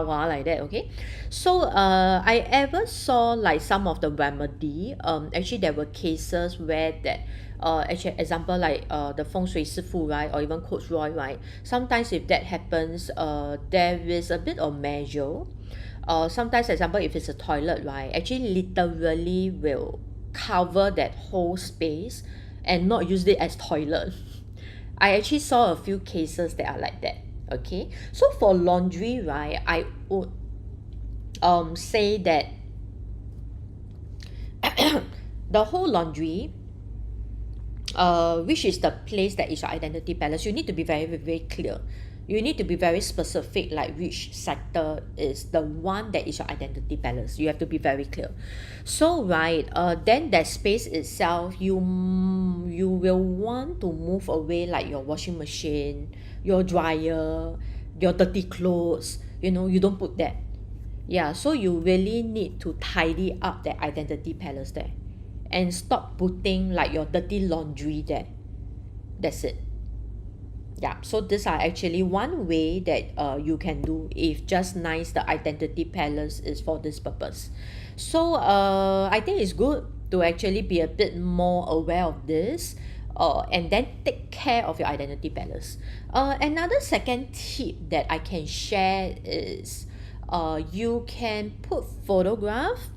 like that, okay. So I ever saw like some of the remedy, actually there were cases where that actually example like the feng shui sifu, right, or even coach Roy, right, sometimes if that happens, there is a bit of measure. Sometimes example if it's a toilet, right, actually literally will cover that whole space and not use it as toilet. I actually saw a few cases that are like that. Okay, so for laundry, right, I would say that the whole laundry, which is the place that is your identity palace, you need to be very very clear. You need to be very specific, like which sector is the one that is your identity palace. You have to be very clear. So right, then that space itself, you will want to move away like your washing machine, your dryer, your dirty clothes, you know, you don't put that. Yeah, so you really need to tidy up that identity palace there and stop putting like your dirty laundry there. That's it. Yeah, so these are actually one way that you can do if just nice the identity palace is for this purpose. So I think it's good to actually be a bit more aware of this, and then take care of your identity palace. Another second tip that I can share is you can put photograph,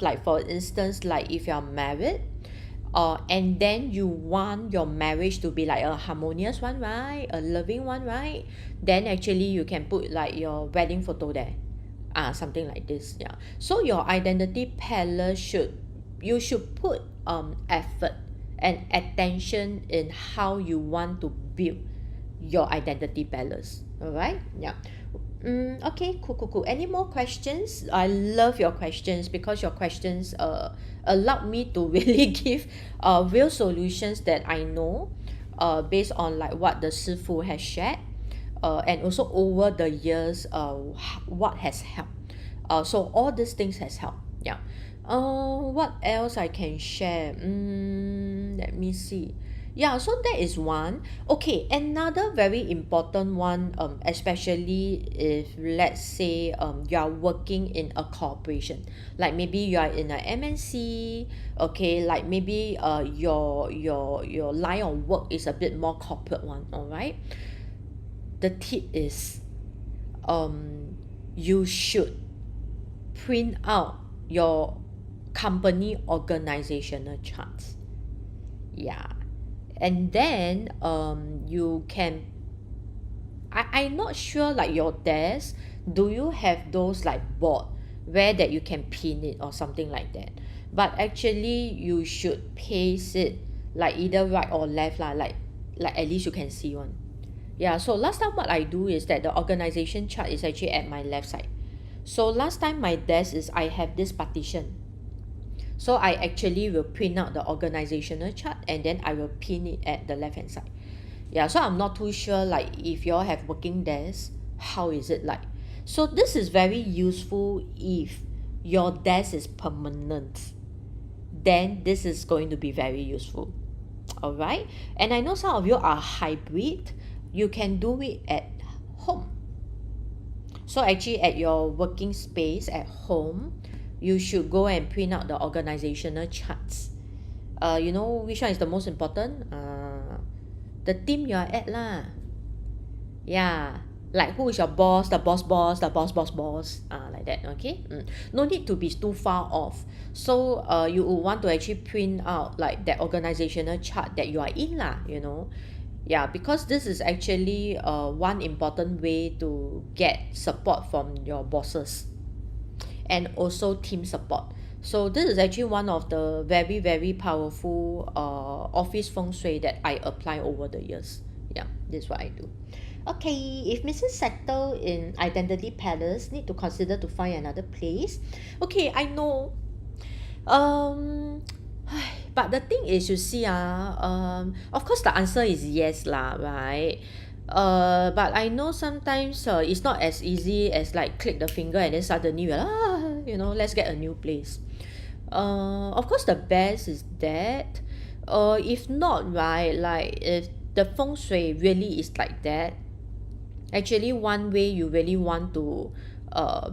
like for instance, like if you're married, and then you want your marriage to be like a harmonious one, right, a loving one, right, then actually you can put like your wedding photo there, something like this. Yeah, so your identity palace you should put effort and attention in how you want to build your identity palace. All right, yeah. Okay, cool. Any more questions? I love your questions because your questions allowed me to really give real solutions that I know, based on like what the Sifu has shared, and also over the years, what has helped. So all these things has helped. Yeah. What else I can share? Let me see. Yeah, so that is one. Okay, another very important one, especially if let's say you are working in a corporation, like maybe you are in a MNC, okay, like maybe your line of work is a bit more corporate one, all right. The tip is you should print out your company organizational charts. Yeah. And then you can, I'm not sure like your desk, do you have those like board where that you can pin it or something like that? But actually you should paste it like either right or left lah, like at least you can see one. Yeah, so last time what I do is that the organization chart is actually at my left side. So last time my desk is I have this partition. So I actually will print out the organizational chart and then I will pin it at the left hand side. Yeah, so I'm not too sure like if you all have working desks, how is it like? So this is very useful if your desk is permanent. Then this is going to be very useful. All right. And I know some of you are hybrid. You can do it at home. So actually at your working space at home, you should go and print out the organizational charts. You know which one is the most important? The team you are at lah. Yeah, like who is your boss, the boss boss, the boss boss boss, like that. Okay. No need to be too far off. So you would want to actually print out like that organizational chart that you are in lah, you know. Yeah, because this is actually one important way to get support from your bosses and also team support. So this is actually one of the very very powerful office feng shui that I apply over the years. Yeah, this is what I do. Okay, if Mrs. Settle in Identity Palace, need to consider to find another place. Okay, I know. But the thing is, you see, of course the answer is yes lah, right? But I know sometimes it's not as easy as like click the finger and then suddenly we're you know, let's get a new place. Of course the best is that, if not right, like if the feng shui really is like that, actually one way you really want to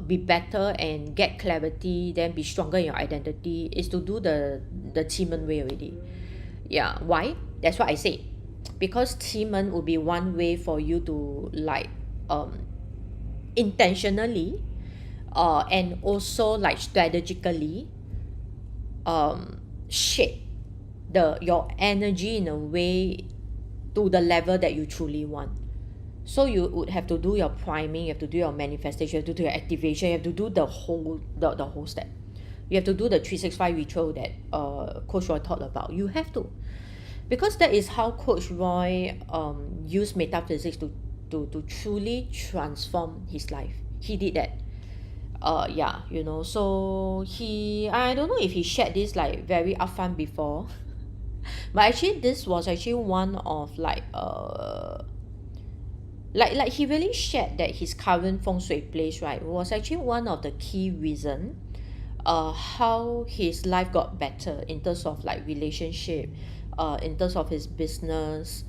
be better and get clarity, then be stronger in your identity, is to do the Qimen way already. Yeah, why? That's what I say. Because Qimen would be one way for you to like intentionally and also like strategically shape your energy in a way to the level that you truly want. So you would have to do your priming, you have to do your manifestation, you have to do your activation, you have to do the whole step. You have to do the 365 ritual that Coach Roy taught about. You have to, because that is how Coach Roy used metaphysics to truly transform his life. He did that. Yeah, you know. So I don't know if he shared this like very upfront before, but actually this was actually one of like he really shared that his current feng shui place, right, was actually one of the key reason how his life got better in terms of like relationship, in terms of his business,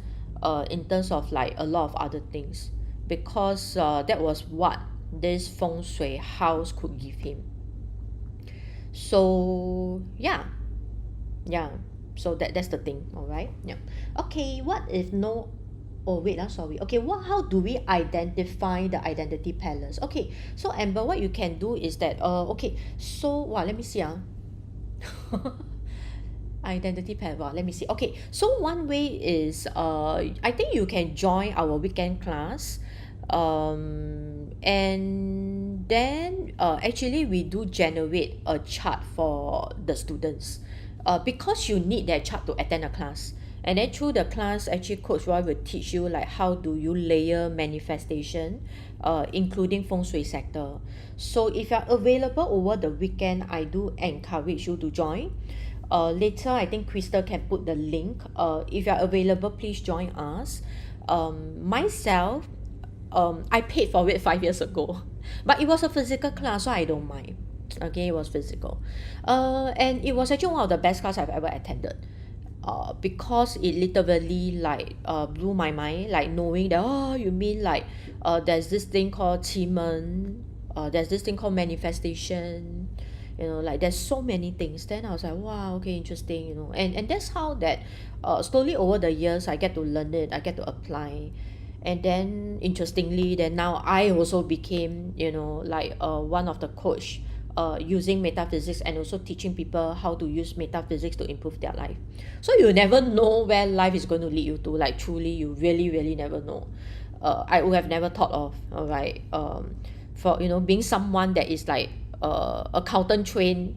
in terms of like a lot of other things, because that was what this feng shui house could give him. So yeah, so that's the thing. All right. Yeah. Okay, what if no, oh wait, sorry. Okay, how do we identify the identity palace? Okay, so Amber, what you can do is that okay, so let me see identity palace. Let me see. Okay, so one way is I think you can join our weekend class, and then actually we do generate a chart for the students, because you need that chart to attend a class. And then through the class, actually Coach Roy will teach you like how do you layer manifestation, including feng shui sector. So if you're available over the weekend, I do encourage you to join. Later I think Crystal can put the link. If you're available, please join us. Myself, I paid for it 5 years ago, but it was a physical class, so I don't mind. Okay, it was physical, and it was actually one of the best class I've ever attended. Because it literally like blew my mind, like knowing that, oh, you mean like there's this thing called Qimen, there's this thing called manifestation, you know, like there's so many things. Then I was like, wow, okay, interesting, you know. And that's how that slowly over the years I get to learn it, I get to apply. And then interestingly, then now I also became, you know, like one of the coach using metaphysics and also teaching people how to use metaphysics to improve their life. So you never know where life is going to lead you to, like truly you really really never know. I would have never thought of, all right, for being someone that is like accountant trained,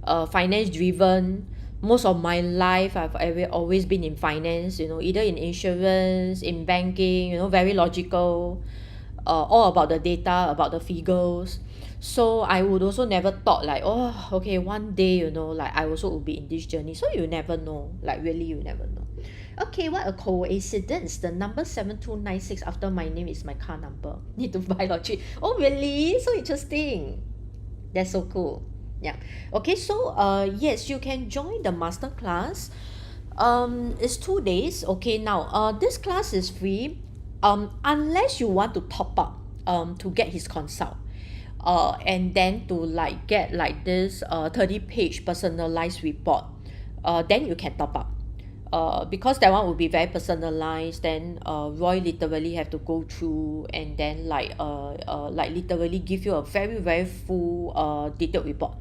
finance driven. Most of my life I've always been in finance, either in insurance, in banking, very logical, all about the data, about the figures. So I would also never thought like, oh, okay, one day, like I also will be in this journey. So you never know, like really you never know. Okay, what a coincidence. The number 7296 after my name is my car number. Need to buy lottery. Oh, really? So interesting. That's so cool. Yeah. Okay, so yes, you can join the master class. It's 2 days. Okay, now this class is free. Unless you want to top up to get his consult. And then to like get like this 30-page personalized report, then you can top up. Because that one will be very personalized, then Roy literally have to go through and then like literally give you a very very full detailed report,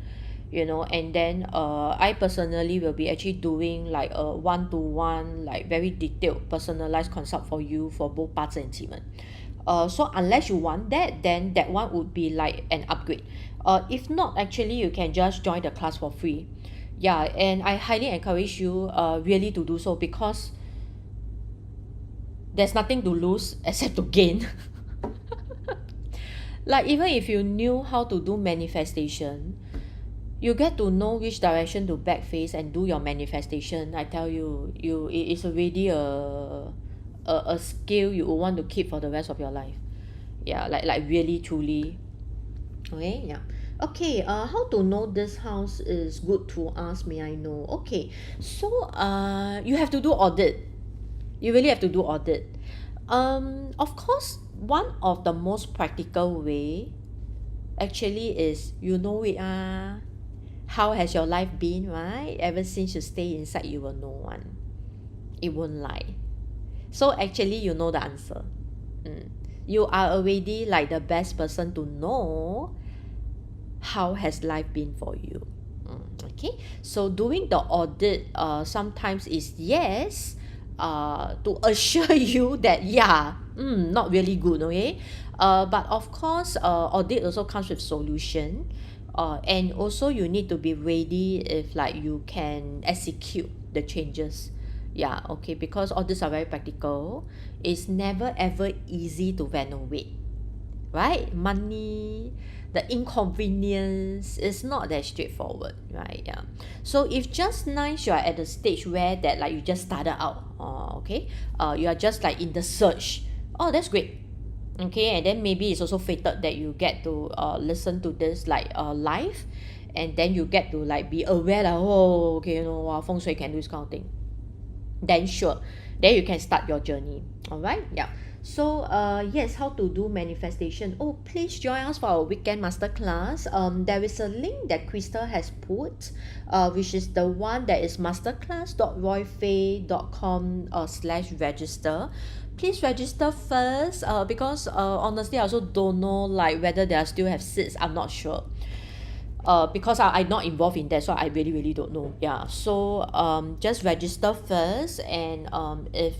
and then I personally will be actually doing like a one-to-one, like very detailed personalized consult for you for both parts and semen. So unless you want that, then that one would be like an upgrade. If not, actually you can just join the class for free. Yeah, and I highly encourage you really to do so, because there's nothing to lose except to gain. Like even if you knew how to do manifestation, you get to know which direction to back face and do your manifestation. I tell you, it is already a skill you will want to keep for the rest of your life. Yeah, like really truly. Okay, yeah. Okay, how to know this house is good to us, may I know? Okay, so you have to do audit. You really have to do audit. Of course, one of the most practical way actually is, it how has your life been, right? Ever since you stay inside, you will know one. It won't lie. So actually you know the answer. You are already like the best person to know how has life been for you. Okay, so doing the audit sometimes is yes, to assure you that not really good. Okay, but of course audit also comes with solution, and also you need to be ready if like you can execute the changes. Yeah, okay, because all these are very practical. It's never ever easy to renovate, right? Money, the inconvenience is not that straightforward, right? Yeah. So if just nice you are at the stage where that like you just started out, okay, you are just like in the search, oh, that's great. Okay, and then maybe it's also fated that you get to listen to this like live, and then you get to like be aware that, oh, okay, feng shui can do this kind of thing. Then sure, then you can start your journey. All right, yeah. So yes, how to do manifestation. Oh, please join us for our weekend masterclass. There is a link that Crystal has put, which is the one that is masterclass.royfay.com/register. Please register first, because honestly I also don't know like whether they are still have seats. I'm not sure. Because I'm not involved in that, so I really really don't know. Yeah, so just register first, and if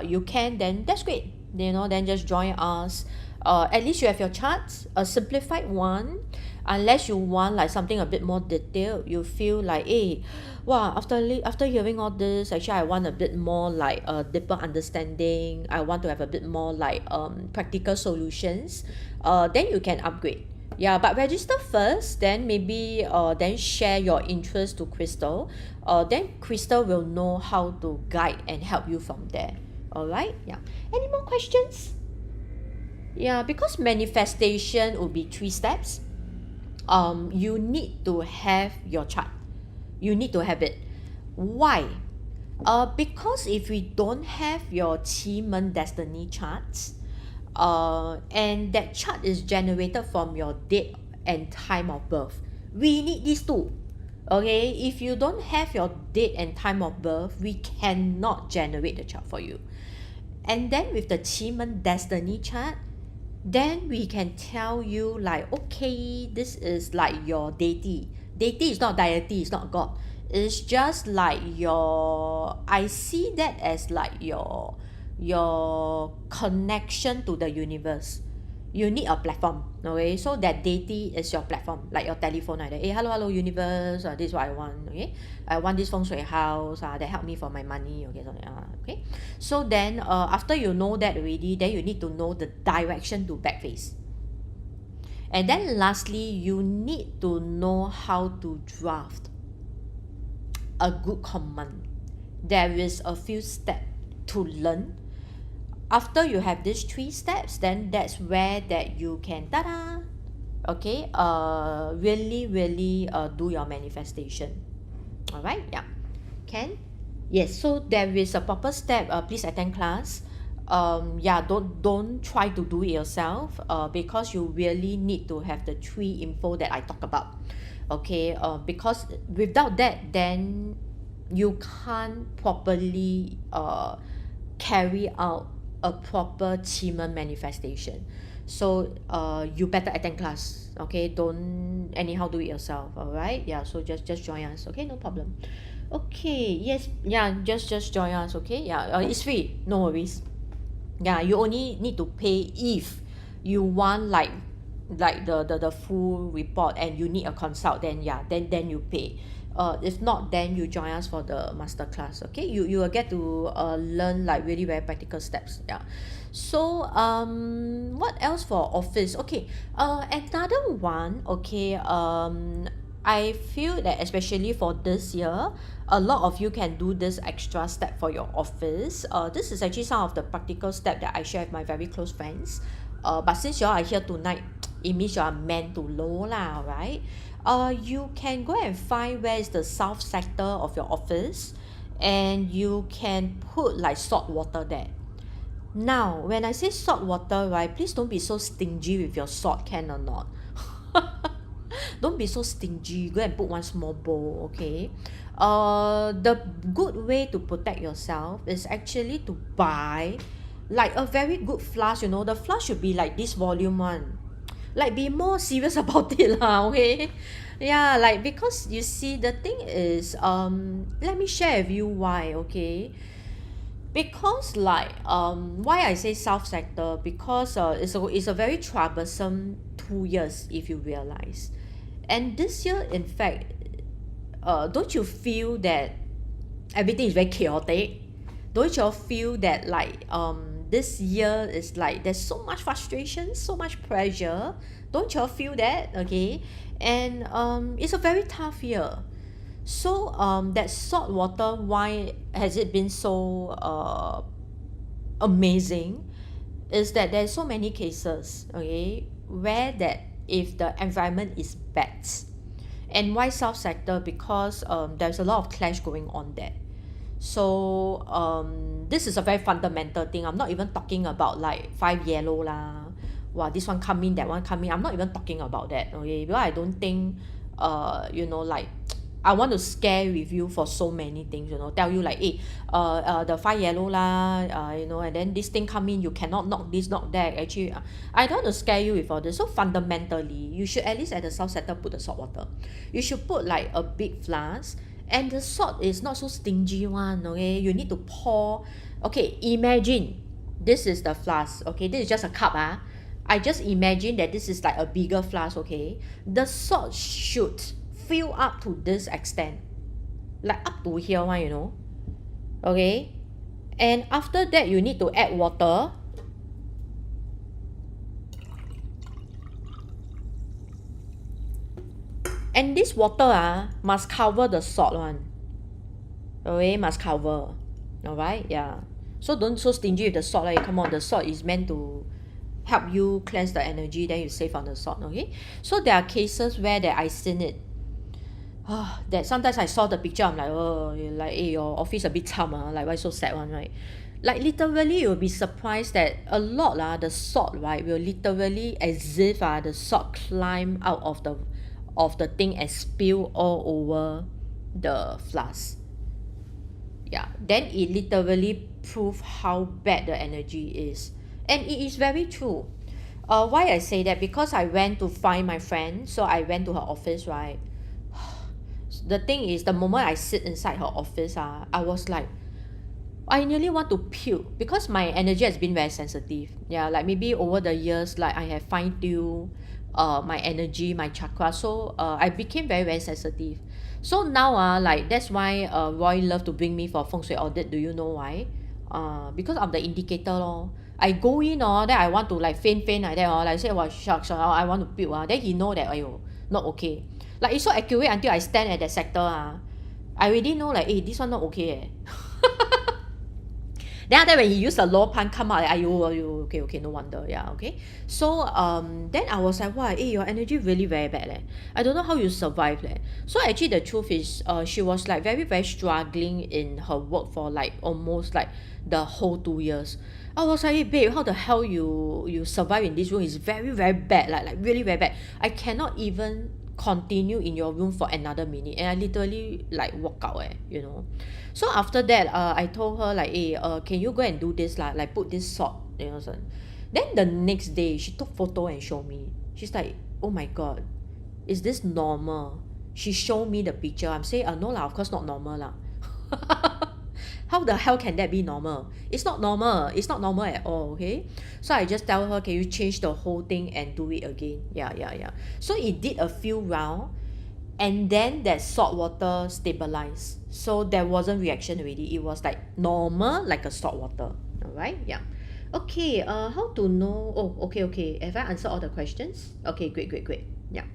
you can, then that's great. Then just join us. At least you have your charts, a simplified one. Unless you want like something a bit more detailed, you feel like, hey, wow, after hearing all this, actually I want a bit more like a deeper understanding. I want to have a bit more like practical solutions. Then you can upgrade. Yeah, but register first, then maybe then share your interest to Crystal. Then Crystal will know how to guide and help you from there. All right, yeah. Any more questions? Yeah, because manifestation will be 3 steps. You need to have your chart. You need to have it. Why? Because if we don't have your Qi Men destiny charts, and that chart is generated from your date and time of birth, we need these two. Okay, if you don't have your date and time of birth, we cannot generate the chart for you. And then with the Qi Men destiny chart, then we can tell you like, okay, this is like your deity. Deity is not deity, it's not God. It's just like your, I see that as like your connection to the universe. You need a platform, okay? So that deity is your platform, like your telephone like that. Hey, hello, hello, universe. This is what I want, okay? I want this feng shui house that help me for my money, okay? Okay. So then, after you know that already, then you need to know the direction to back face. And then lastly, you need to know how to draft a good command. There is a few steps to learn. After you have these 3 steps, then that's where that you can ta-da, okay, really do your manifestation. All right, yeah, can. Yes, so there is a proper step. Please attend class. Yeah, don't try to do it yourself, because you really need to have the 3 info that I talk about, okay? Because without that, then you can't properly carry out a proper qi manifestation. So you better attend class, okay? Don't anyhow do it yourself. All right, yeah, so just join us, okay? No problem. Okay, yes, yeah, just join us, okay? Yeah, it's free, no worries. Yeah, you only need to pay if you want like the full report and you need a consult, then yeah, then you pay. If not, then you join us for the master class, okay? You will get to learn like really very practical steps. Yeah. So what else for office? Okay, another one, okay, I feel that especially for this year, a lot of you can do this extra step for your office. This is actually some of the practical step that I share with my very close friends. But since you all are here tonight, it means you are meant to know lah, right? You can go and find where is the south sector of your office, and you can put like salt water there. Now, when I say salt water, right, please don't be so stingy with your salt, can or not? Don't be so stingy. Go and put one small bowl, okay? The good way to protect yourself is actually to buy like a very good flask, you know. The flask should be like this volume one. Like, be more serious about it lah, okay? Yeah, like, because you see, the thing is, let me share with you why, okay? Because like, why I say south sector, because it's a very troublesome 2 years, if you realize. And this year, in fact, don't you feel that everything is very chaotic? Don't you all feel that like this year is like there's so much frustration, so much pressure? Don't you all feel that? Okay. And it's a very tough year. So that salt water, why has it been so amazing, is that there's so many cases, okay, where that if the environment is bad. And why south sector? Because there's a lot of clash going on there. So this is a very fundamental thing. I'm not even talking about like 5 yellow lah. Wow, this one come in, that one come in. I'm not even talking about that, okay? Because I don't think like, I want to scare with you for so many things, tell you like, hey, the 5 yellow lah, and then this thing come in, you cannot knock this, knock that. Actually, I don't want to scare you with all this. So fundamentally, you should at least at the south sector put the salt water. You should put like a big flask, and the salt is not so stingy one, okay? You need to pour. Okay, imagine this is the flask, okay? This is just a cup, I just imagine that this is like a bigger flask, okay? The salt should fill up to this extent, like up to here one, okay? And after that, you need to add water. And this water must cover the salt one, okay? Must cover. All right, yeah. So don't so stingy with the salt, like, come on, the salt is meant to help you cleanse the energy, then you save on the salt, okay? So there are cases where that I seen it. That sometimes I saw the picture, I'm like, oh, like, hey, your office a bit cham, like, why so sad one, right? Like, literally, you'll be surprised that a lot the salt, right, will literally, as if the salt climb out of the thing and spill all over the flask. Yeah, then it literally prove how bad the energy is. And it is very true. Why I say that? Because I went to find my friend, so I went to her office, right? The thing is, the moment I sit inside her office, I was like, I nearly want to puke because my energy has been very sensitive. Yeah, like maybe over the years, like I have fine-tuned my energy, my chakra. So I became very, very sensitive. So now like that's why Roy love to bring me for feng shui audit. Do you know why? Because of the indicator lor. I go in then I want to like faint like that like say what shucks I want to puke then he know that !aiyo! Not okay. Like it's so accurate until I stand at that sector I already know like this one not okay then after when he use the low pan come out like, !aiyo! Okay no wonder yeah okay. So then I was like wow your energy really very bad I don't know how you survive so actually the truth is she was like very very struggling in her work for like almost like the whole 2 years. I was like hey, babe how the hell you survive in this room is very very bad like really very bad. I cannot even continue in your room for another minute and I literally like walk out so after that I told her like hey can you go and do this like put this salt so. Then the next day she took photo and showed me. She's like oh my god, is this normal? She showed me the picture. I'm saying no lah, of course not normal lah. How the hell can that be normal? It's not normal. It's not normal at all, okay? So I just tell her, can you change the whole thing and do it again? Yeah. So it did a few rounds, and then that salt water stabilized. So there wasn't reaction already. It was like normal, like a salt water. All right? Yeah. Okay, how to know? Oh, okay. Have I answered all the questions? Okay, great. Yeah.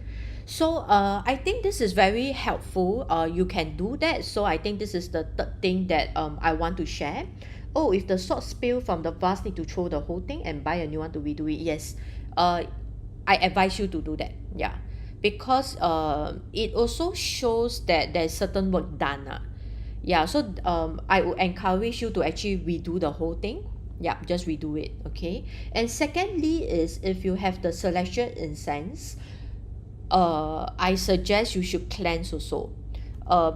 So I think this is very helpful. You can do that. So I think this is the third thing that I want to share. Oh, if the salt spill from the vase, need to throw the whole thing and buy a new one to redo it. Yes. I advise you to do that. Yeah. Because it also shows that there's certain work done. Yeah. So I would encourage you to actually redo the whole thing. Yeah, just redo it. Okay. And secondly is if you have the celestial incense, I suggest you should cleanse also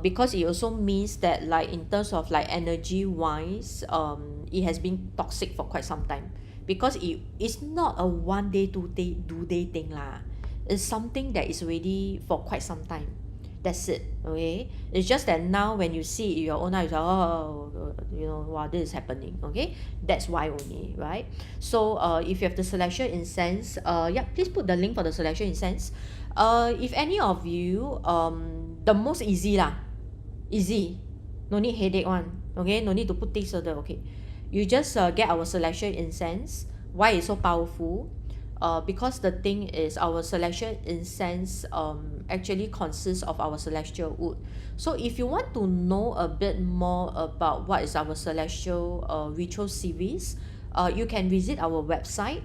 because it also means that like in terms of like energy wise it has been toxic for quite some time because it's not a 1 day 2 day thing lah. It's something that is already for quite some time. That's it. Okay, it's just that now when you see it in your own eyes wow, this is happening. Okay, that's why only, right? So if you have the celestial incense please put the link for the celestial incense. If any of you the most easy no need headache one. Okay, no need to put things further. Okay, you just get our celestial incense. Why it's so powerful? Because the thing is our celestial incense actually consists of our celestial wood. So if you want to know a bit more about what is our celestial ritual series, you can visit our website.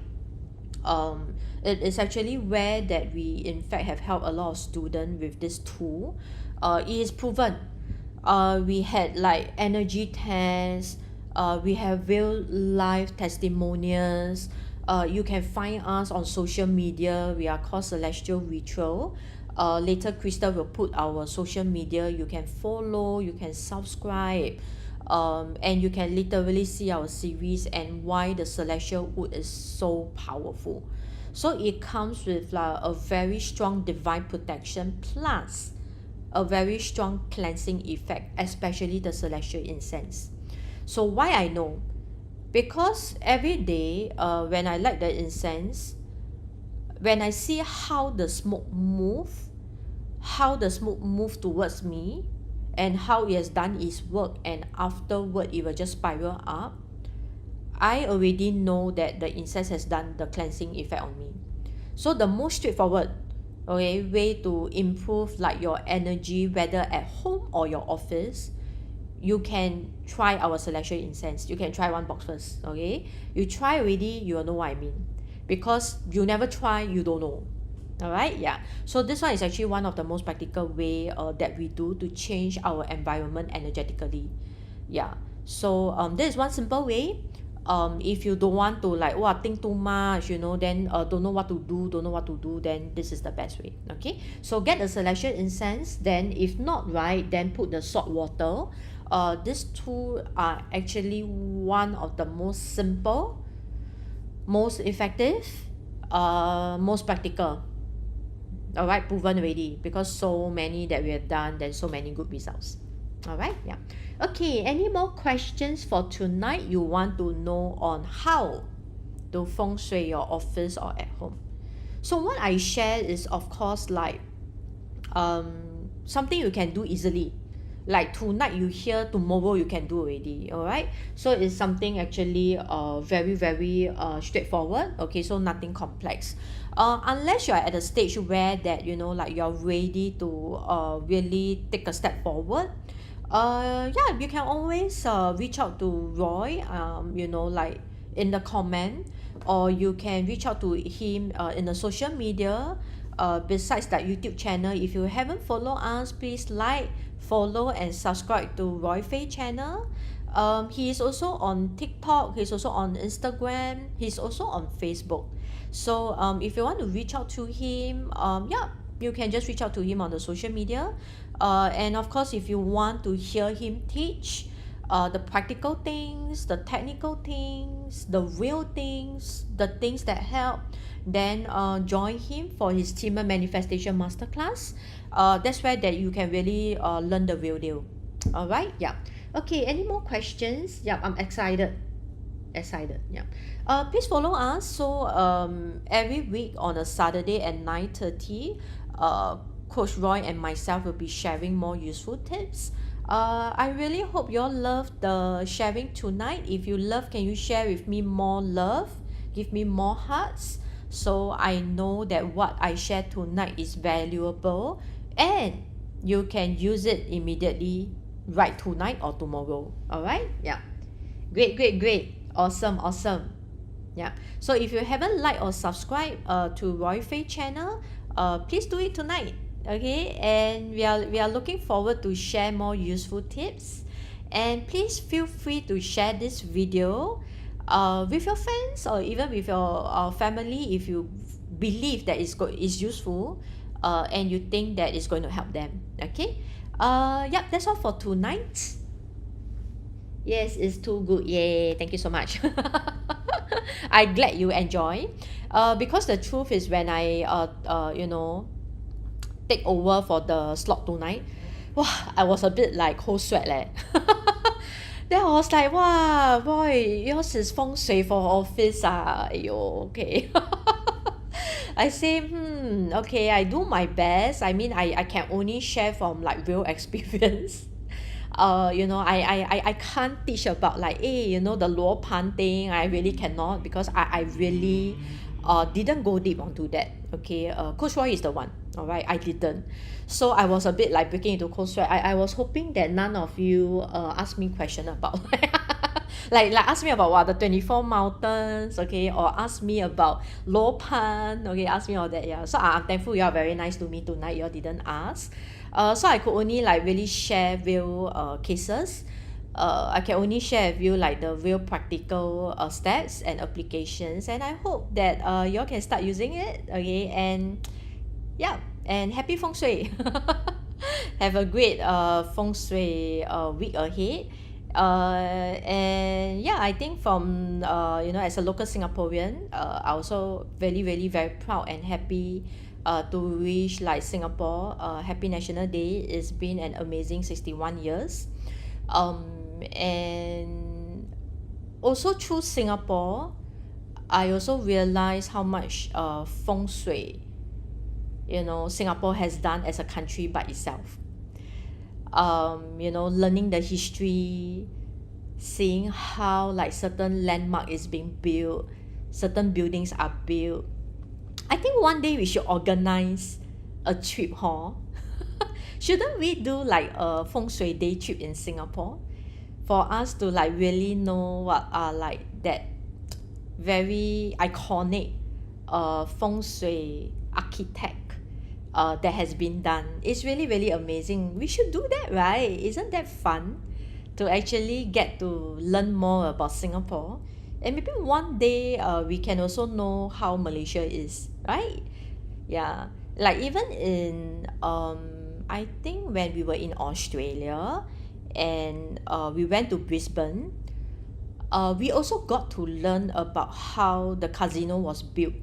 It is actually where that we in fact have helped a lot of students with this tool. It is proven. We had like energy tests. We have real life testimonials. You can find us on social media. We are called Celestial Ritual. Later Crystal will put our social media. You can follow, you can subscribe, and you can literally see our series and why the celestial wood is so powerful. So it comes with a very strong divine protection plus a very strong cleansing effect, especially the celestial incense. So why I know? Because every day when I light the incense, when I see how the smoke move towards me and how it has done its work, and afterward it will just spiral up, I already know that the incense has done the cleansing effect on me. So the most straightforward way to improve like your energy, whether at home or your office, you can try our celestial incense. You can try one box first. Okay, you try already, you will know what I mean, because you never try, you don't know. All right, yeah. So this one is actually one of the most practical way that we do to change our environment energetically. Yeah. So this is one simple way. If you don't want to like think too much, then don't know what to do, then this is the best way. Okay, so get the celestial incense. Then if not right, then put the salt water. These two are actually one of the most simple, most effective, most practical. All right, proven already, because so many that we have done, then so many good results. All right, yeah. Okay, any more questions for tonight you want to know on how to feng shui your office or at home? So what I share is, of course, like something you can do easily. Like tonight you hear, tomorrow you can do already. All right, so it's something actually very very straightforward. Okay, so nothing complex, unless you're at a stage where that like you're ready to really take a step forward. Yeah, you can always reach out to Roy, like in the comment, or you can reach out to him in the social media. Besides that YouTube channel, if you haven't followed us, please like, follow and subscribe to Roy Phay channel. He is also on TikTok, he's also on Instagram, he's also on Facebook. So if you want to reach out to him, yeah, you can just reach out to him on the social media. And of course, if you want to hear him teach the practical things, the technical things, the real things, the things that help, then join him for his Teamer Manifestation Masterclass. That's where that you can really learn the real deal. All right, yeah. Okay, any more questions? Yeah, I'm excited. Yeah. Please follow us. So every week on a Saturday at 9:30, Coach Roy and myself will be sharing more useful tips. I really hope you all love the sharing tonight. If you love, can you share with me more love? Give me more hearts, so I know that what I share tonight is valuable and you can use it immediately, right tonight or tomorrow. All right, yeah. Great. Awesome. Yeah. So if you haven't liked or subscribed to Roy Phay channel, please do it tonight. Okay, and we are looking forward to share more useful tips. And please feel free to share this video with your friends, or even with your family, if you believe that it's useful, and you think that it's going to help them. Okay, yep, that's all for tonight. Yes, it's too good. Yay, thank you so much. I'm glad you enjoy. Because the truth is, when I take over for the slot tonight, wow, I was a bit like cold sweat leh. Then I was like, wow, boy, yours is feng shui for office ah. Aiyo, okay. I say, okay, I do my best. I mean, I can only share from like real experience. I can't teach about like, the luo pan thing. I really cannot, because I really didn't go deep onto that. Okay, Coach Roy is the one. All right, I didn't. So I was a bit like breaking into cold sweat. I was hoping that none of you ask me question about like ask me about what the 24 mountains, okay, or ask me about luo pan, okay, ask me all that. Yeah, so I'm thankful you are very nice to me tonight. You all didn't ask. So I could only like really share real cases. I can only share with you like the real practical steps and applications, and I hope that you all can start using it. Okay, and yeah, and happy feng shui. Have a great feng shui week ahead. And yeah, I think from as a local Singaporean, I also really very proud and happy to wish like Singapore Happy National Day. It's been an amazing 61 years. And also through Singapore, I also realized how much feng shui Singapore has done as a country by itself. Learning the history, seeing how like certain landmark is being built, certain buildings are built. I think one day we should organize a trip, huh? Shouldn't we do like a feng shui day trip in Singapore, for us to like really know what are like that very iconic feng shui architect that has been done? It's really amazing. We should do that, right? Isn't that fun to actually get to learn more about Singapore? And maybe one day we can also know how Malaysia is, right? Yeah, like even in I think when we were in Australia, and we went to Brisbane, we also got to learn about how the casino was built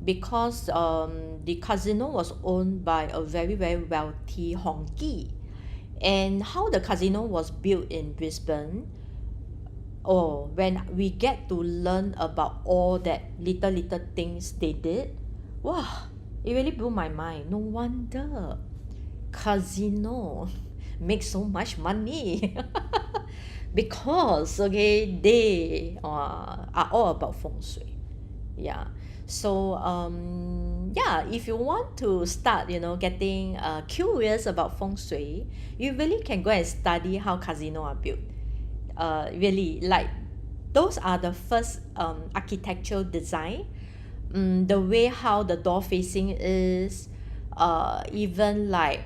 because the casino was owned by a very, very wealthy honky. And how the casino was built in Brisbane, oh, when we get to learn about all that little things they did, wow, it really blew my mind. No wonder casino makes so much money. Because okay, they are all about feng shui. Yeah. So yeah, if you want to start, getting curious about feng shui, you really can go and study how casino are built. Really, like those are the first architectural design. The way how the door facing is, even like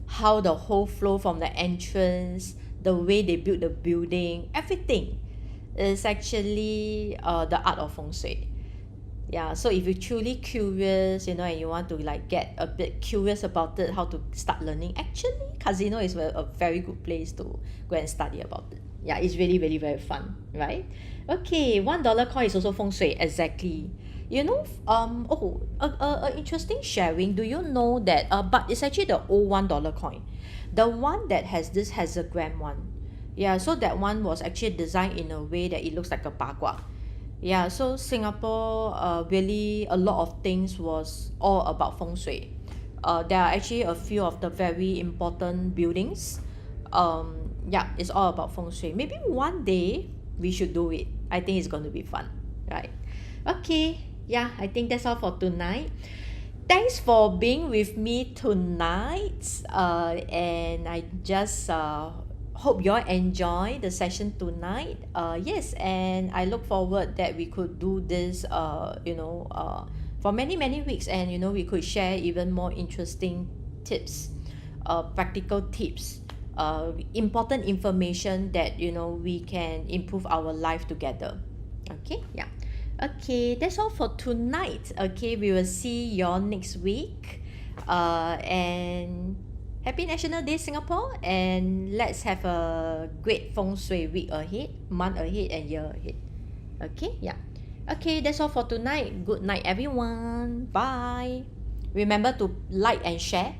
how the whole flow from the entrance, the way they build the building, everything is actually the art of feng shui. Yeah, so if you're truly curious, and you want to like get a bit curious about it, how to start learning, actually casino is a very good place to go and study about it. Yeah, it's really, really very fun, right? Okay, $1 coin is also feng shui, exactly. Interesting sharing. Do you know that but it's actually the old $1 coin, the one that has this hexagram one. Yeah, so that one was actually designed in a way that it looks like a bagua. Yeah, so Singapore, really a lot of things was all about feng shui. There are actually a few of the very important buildings. Yeah, it's all about feng shui. Maybe one day we should do it. I think it's going to be fun, right? Okay, yeah, I think that's all for tonight. Thanks for being with me tonight. And I just hope you all enjoy the session tonight. Yes, and I look forward that we could do this, for many, many weeks, and we could share even more interesting tips, practical tips, important information that we can improve our life together. Okay, yeah. Okay, that's all for tonight. Okay, we will see you all next week. And Happy National Day, Singapore, and let's have a great feng shui week ahead, month ahead, and year ahead. Okay, yeah. Okay, that's all for tonight. Good night, everyone. Bye. Remember to like and share.